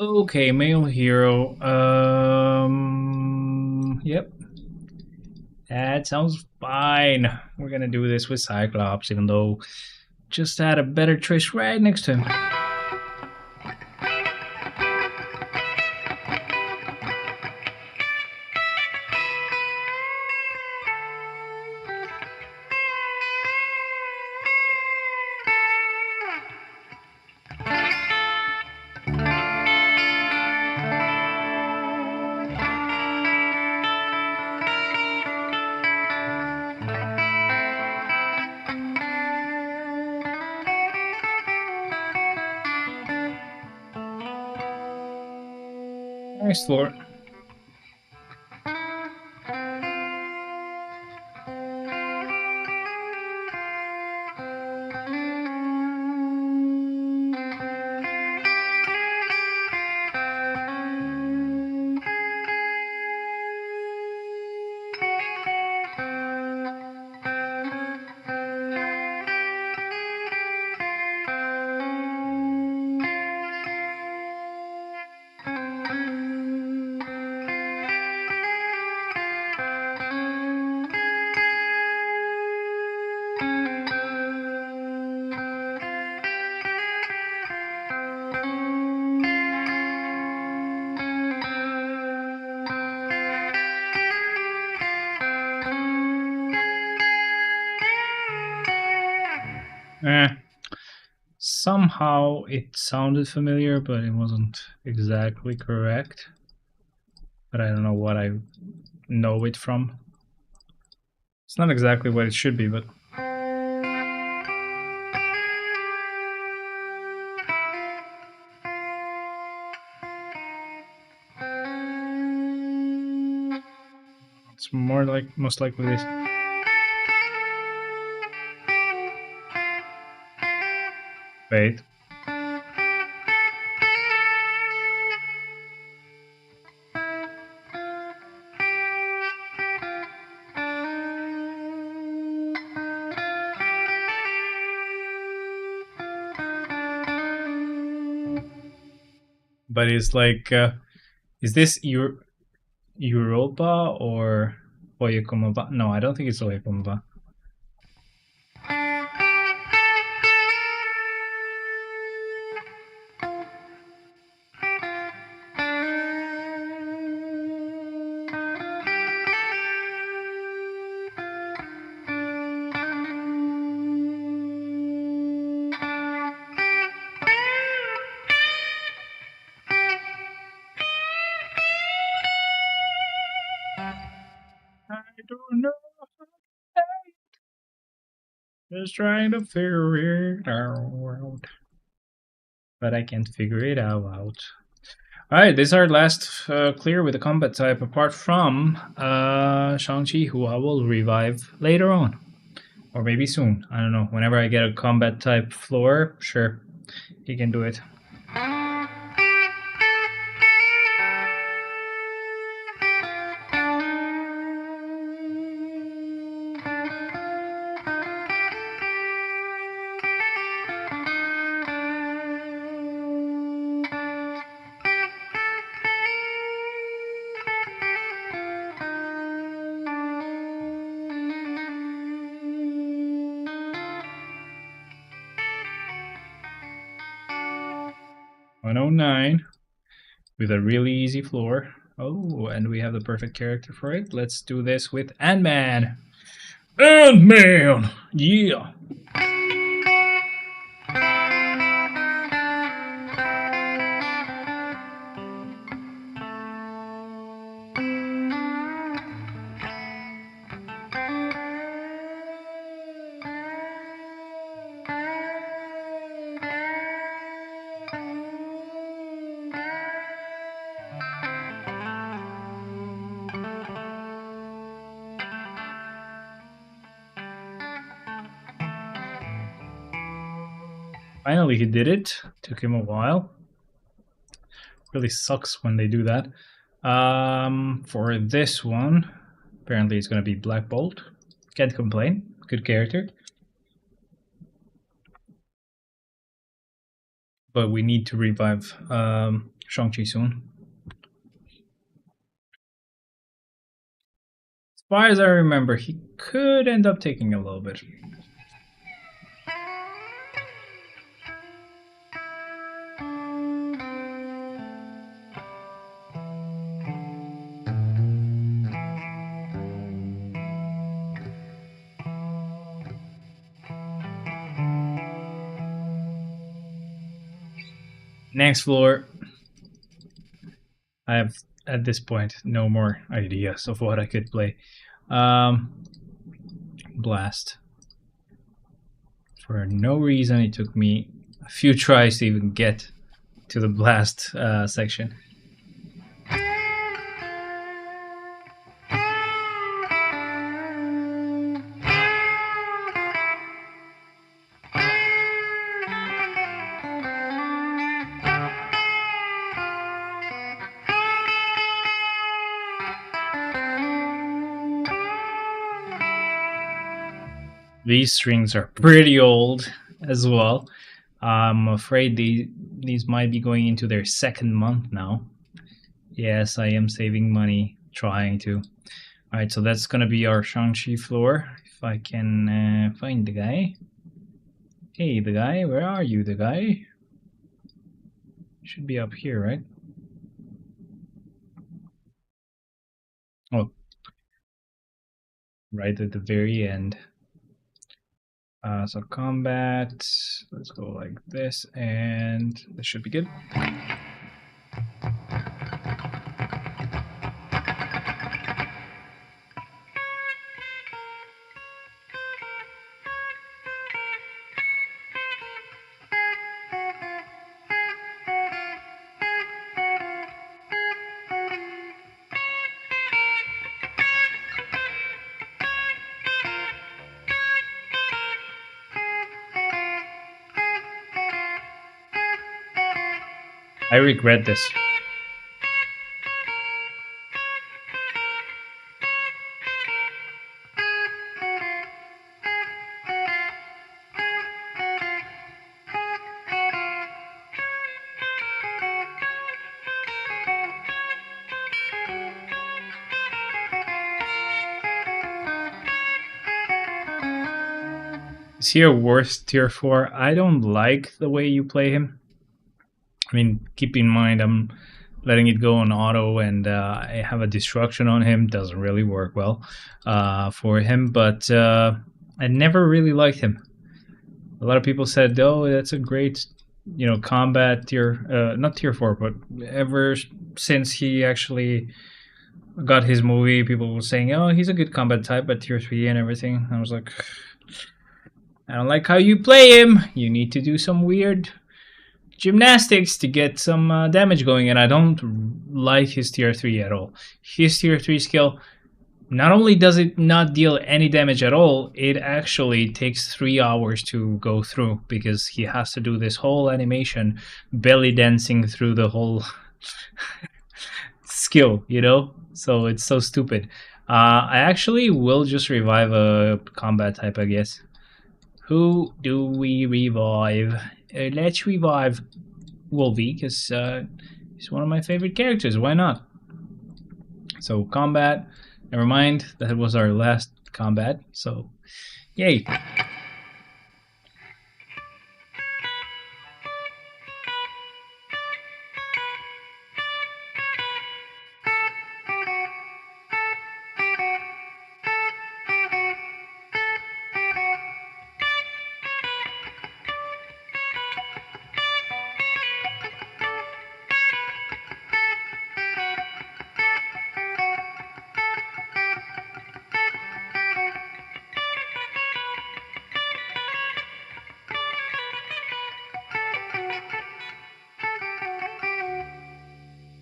Okay, male hero. Yep. That sounds fine. We're gonna do this with Cyclops, even though just had a better choice right next to him. Nice, Lord. Eh, somehow it sounded familiar, but it wasn't exactly correct. But I don't know what I know it from. It's not exactly what it should be, but it's more like most likely this. Wait. But it's like, is this Europa or Oyekomaba? No, I don't think it's Oyekomaba. I don't know. Just trying to figure it out. But I can't figure it out. Alright, this is our last clear with the combat type, apart from Shang-Chi, who I will revive later on. Or maybe soon. I don't know. Whenever I get a combat type floor, sure, he can do it. (109) with a really easy floor. Oh, and we have the perfect character for it. Let's do this with Ant-Man. Ant-Man! Yeah! Finally, he did it. Took him a while. Really sucks when they do that. For this one, apparently it's going to be Black Bolt. Can't complain. Good character. But we need to revive Shang-Chi soon. As far as I remember, he could end up taking a little bit. Next floor. I have, at this point, no more ideas of what I could play. Blast. For no reason, it took me a few tries to even get to the blast section. These strings are pretty old as well. I'm afraid these might be going into their second month now. Yes, I am saving money trying to. Alright, so that's gonna be our Shang-Chi floor. If I can find the guy. Hey, the guy, where are you, the guy? Should be up here, right? Oh, right at the very end. So combat, let's go like this, and this should be good. I regret this. Is he a worse tier 4? I don't like the way you play him. I mean, keep in mind, I'm letting it go on auto, and I have a destruction on him. Doesn't really work well for him, but I never really liked him. A lot of people said, "Oh, that's a great, combat tier, not tier 4, but ever since he actually got his movie, people were saying, "Oh, he's a good combat type, but tier 3 and everything." I was like, I don't like how you play him. You need to do some weird gymnastics to get some damage going, and I don't like his tier 3 at all. His tier 3 skill, not only does it not deal any damage at all, it actually takes 3 hours to go through, because he has to do this whole animation belly dancing through the whole skill, so it's so stupid. I actually will just revive a combat type, I guess. Who do we revive? Let's revive Wolvie, because he's one of my favorite characters. Why not? So combat. Never mind. That was our last combat. So, yay.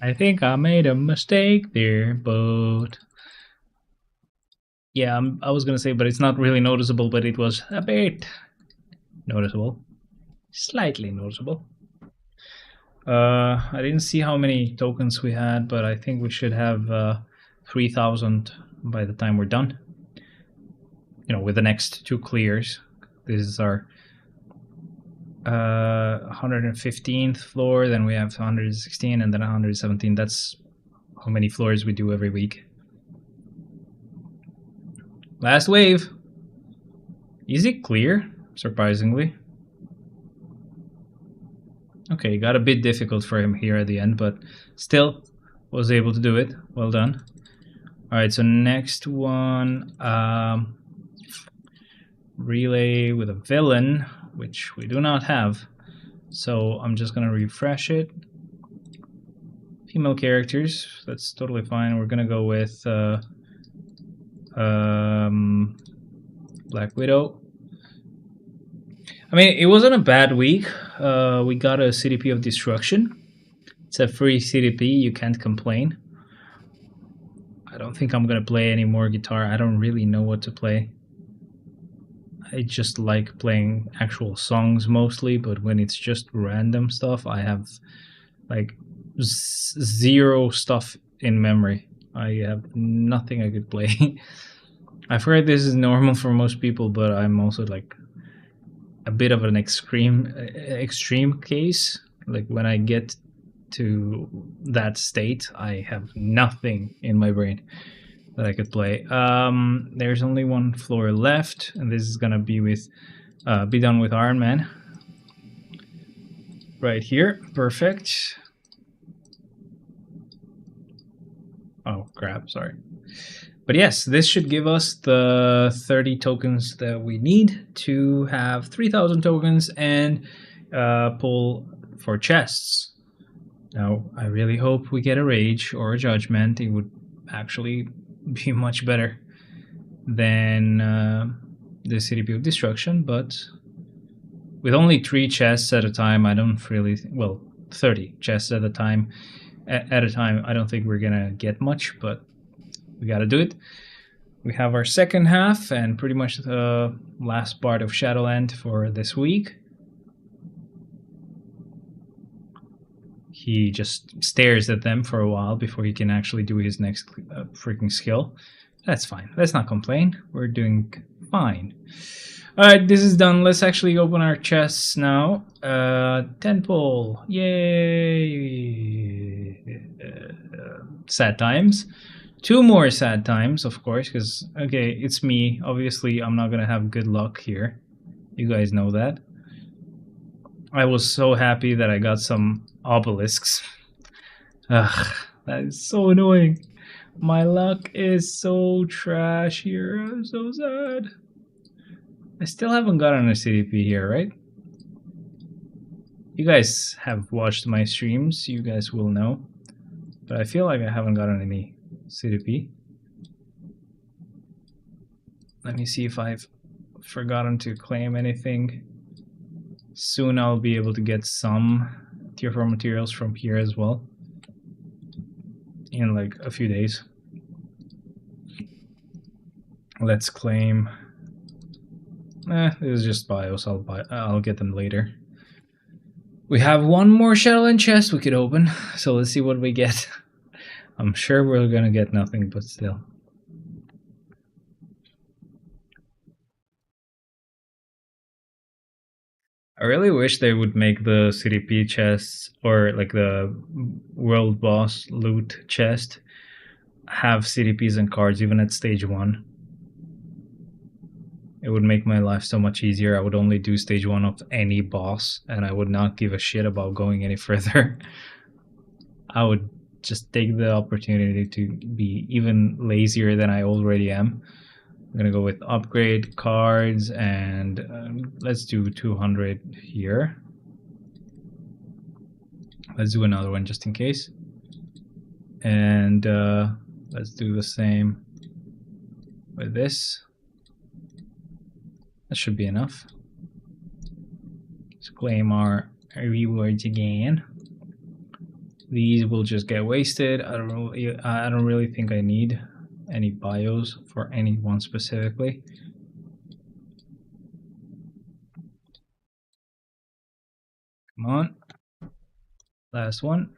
I think I made a mistake there, but yeah, I was gonna say, but it's not really noticeable, but it was a bit noticeable, slightly noticeable. I didn't see how many tokens we had, but I think we should have 3,000 by the time we're done. With the next 2 clears. This is our 115th floor, then we have 116, and then 117. That's how many floors we do every week. Last wave. Easy clear, surprisingly. Okay, got a bit difficult for him here at the end, but still was able to do it. Well done. Alright, so next one, relay with a villain, which we do not have. So I'm just gonna refresh it. Female characters, that's totally fine. We're gonna go with Black Widow. I mean, it wasn't a bad week. We got a CDP of Destruction. It's a free CDP, you can't complain. I don't think I'm gonna play any more guitar. I don't really know what to play. I just like playing actual songs mostly, but when it's just random stuff, I have like 0 stuff in memory. I have nothing I could play. I've heard this is normal for most people, but I'm also like a bit of an extreme case. Like when I get to that state, I have nothing in my brain that I could play. There's only 1 floor left, and this is gonna be done with Iron Man. Right here, perfect. Oh crap, sorry. But yes, this should give us the 30 tokens that we need to have 3,000 tokens and pull for chests. Now, I really hope we get a Rage or a Judgment. It would actually be much better than the CDP of Destruction, but with only 3 chests at a time, I don't really... well, 30 chests at a time, I don't think we're gonna get much, but we gotta do it. We have our second half and pretty much the last part of Shadowland for this week. He just stares at them for a while before he can actually do his next freaking skill. That's fine. Let's not complain. We're doing fine. Alright, this is done. Let's actually open our chests now. 10 pull. Yay! Sad times. 2 more sad times, of course, because, okay, it's me. Obviously, I'm not gonna have good luck here. You guys know that. I was so happy that I got some obelisks. Ugh, that is so annoying. My luck is so trash here. I'm so sad. I still haven't gotten a CDP here, right? You guys have watched my streams. You guys will know. But I feel like I haven't gotten any CDP. Let me see if I've forgotten to claim anything. Soon I'll be able to get some tier 4 materials from here as well. In like a few days. Let's claim. This is just bios. I'll get them later. We have one more Shadowland chest we could open, so let's see what we get. I'm sure we're gonna get nothing, but still. I really wish they would make the CDP chests, or like the world boss loot chest, have CDPs and cards even at stage 1. It would make my life so much easier. I would only do stage 1 of any boss, and I would not give a shit about going any further. I would just take the opportunity to be even lazier than I already am. I'm gonna go with upgrade cards, and let's do 200 here. Let's do another one just in case. And let's do the same with this. That should be enough. Let's claim our rewards again. These will just get wasted. I don't really think I need any bios for anyone specifically. Come on. Last one.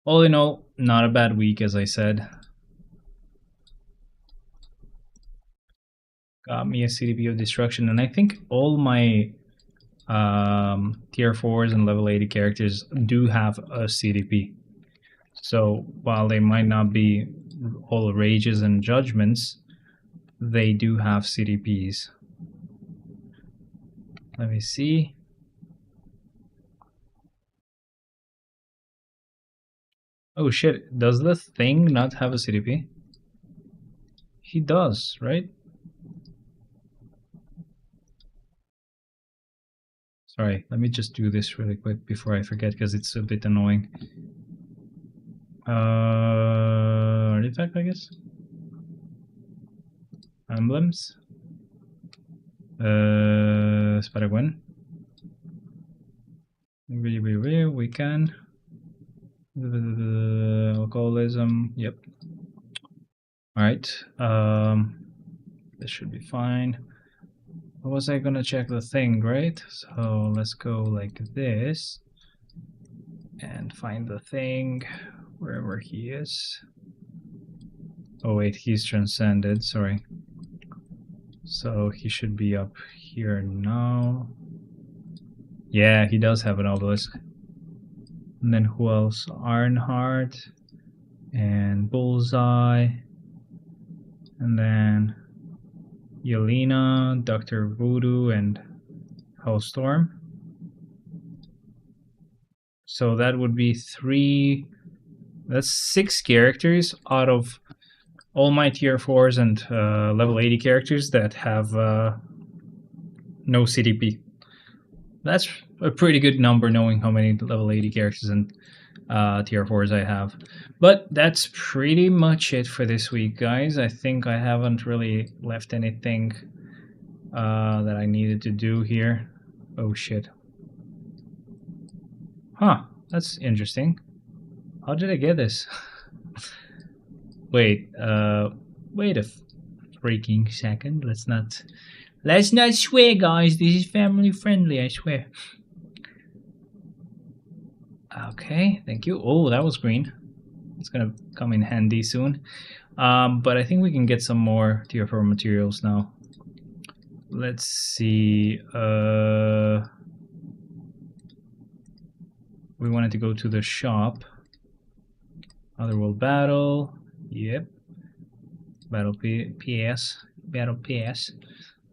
All in all, not a bad week, as I said. Got me a CDP of Destruction, and I think all my tier 4s and level 80 characters do have a CDP. So while they might not be all Rages and Judgments, they do have CDPs. Let me see. Oh shit, does the thing not have a CDP? He does, right? Sorry, let me just do this really quick before I forget, because it's a bit annoying. Artifact, I guess? Emblems? Spider-Gwen? We can. Alcoholism, yep. Alright, this should be fine. What was I gonna check the thing, right? So let's go like this and find the thing wherever he is. Oh wait, he's transcended, sorry. So he should be up here now. Yeah, he does have an obelisk. And then who else? Ironheart and Bullseye. And then Yelena, Dr. Voodoo, and Hellstorm. So that would be 3 That's 6 characters out of all my tier 4s and level 80 characters that have no CDP. That's a pretty good number knowing how many level 80 characters and tier 4s I have. But that's pretty much it for this week, guys. I think I haven't really left anything that I needed to do here. Oh shit. Huh, that's interesting. How did I get this? Wait, wait a freaking second. Let's not swear, guys. This is family friendly, I swear. Okay, thank you. Oh, that was green. It's gonna come in handy soon. But I think we can get some more tier 4 materials now. Let's see. We wanted to go to the shop. Otherworld battle. Yep. Battle PS. Battle PS.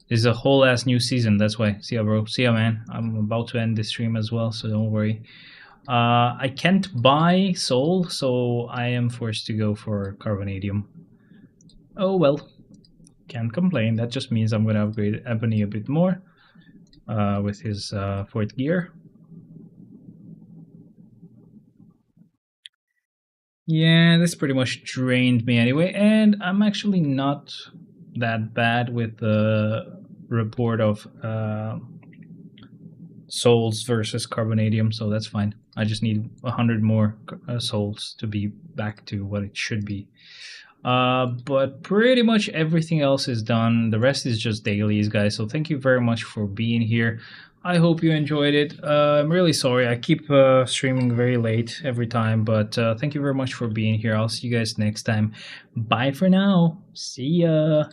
This is a whole ass new season. That's why. See ya, bro. See ya, man. I'm about to end the stream as well, so don't worry. I can't buy soul, so I am forced to go for carbonadium. Oh well. Can't complain. That just means I'm going to upgrade Ebony a bit more with his 4th gear. Yeah, this pretty much drained me anyway, and I'm actually not that bad with the report of souls versus carbonadium, so that's fine. I just need 100 more souls to be back to what it should be. But pretty much everything else is done. The rest is just dailies, guys. So thank you very much for being here. I hope you enjoyed it. I'm really sorry. I keep streaming very late every time, but thank you very much for being here. I'll see you guys next time. Bye for now. See ya.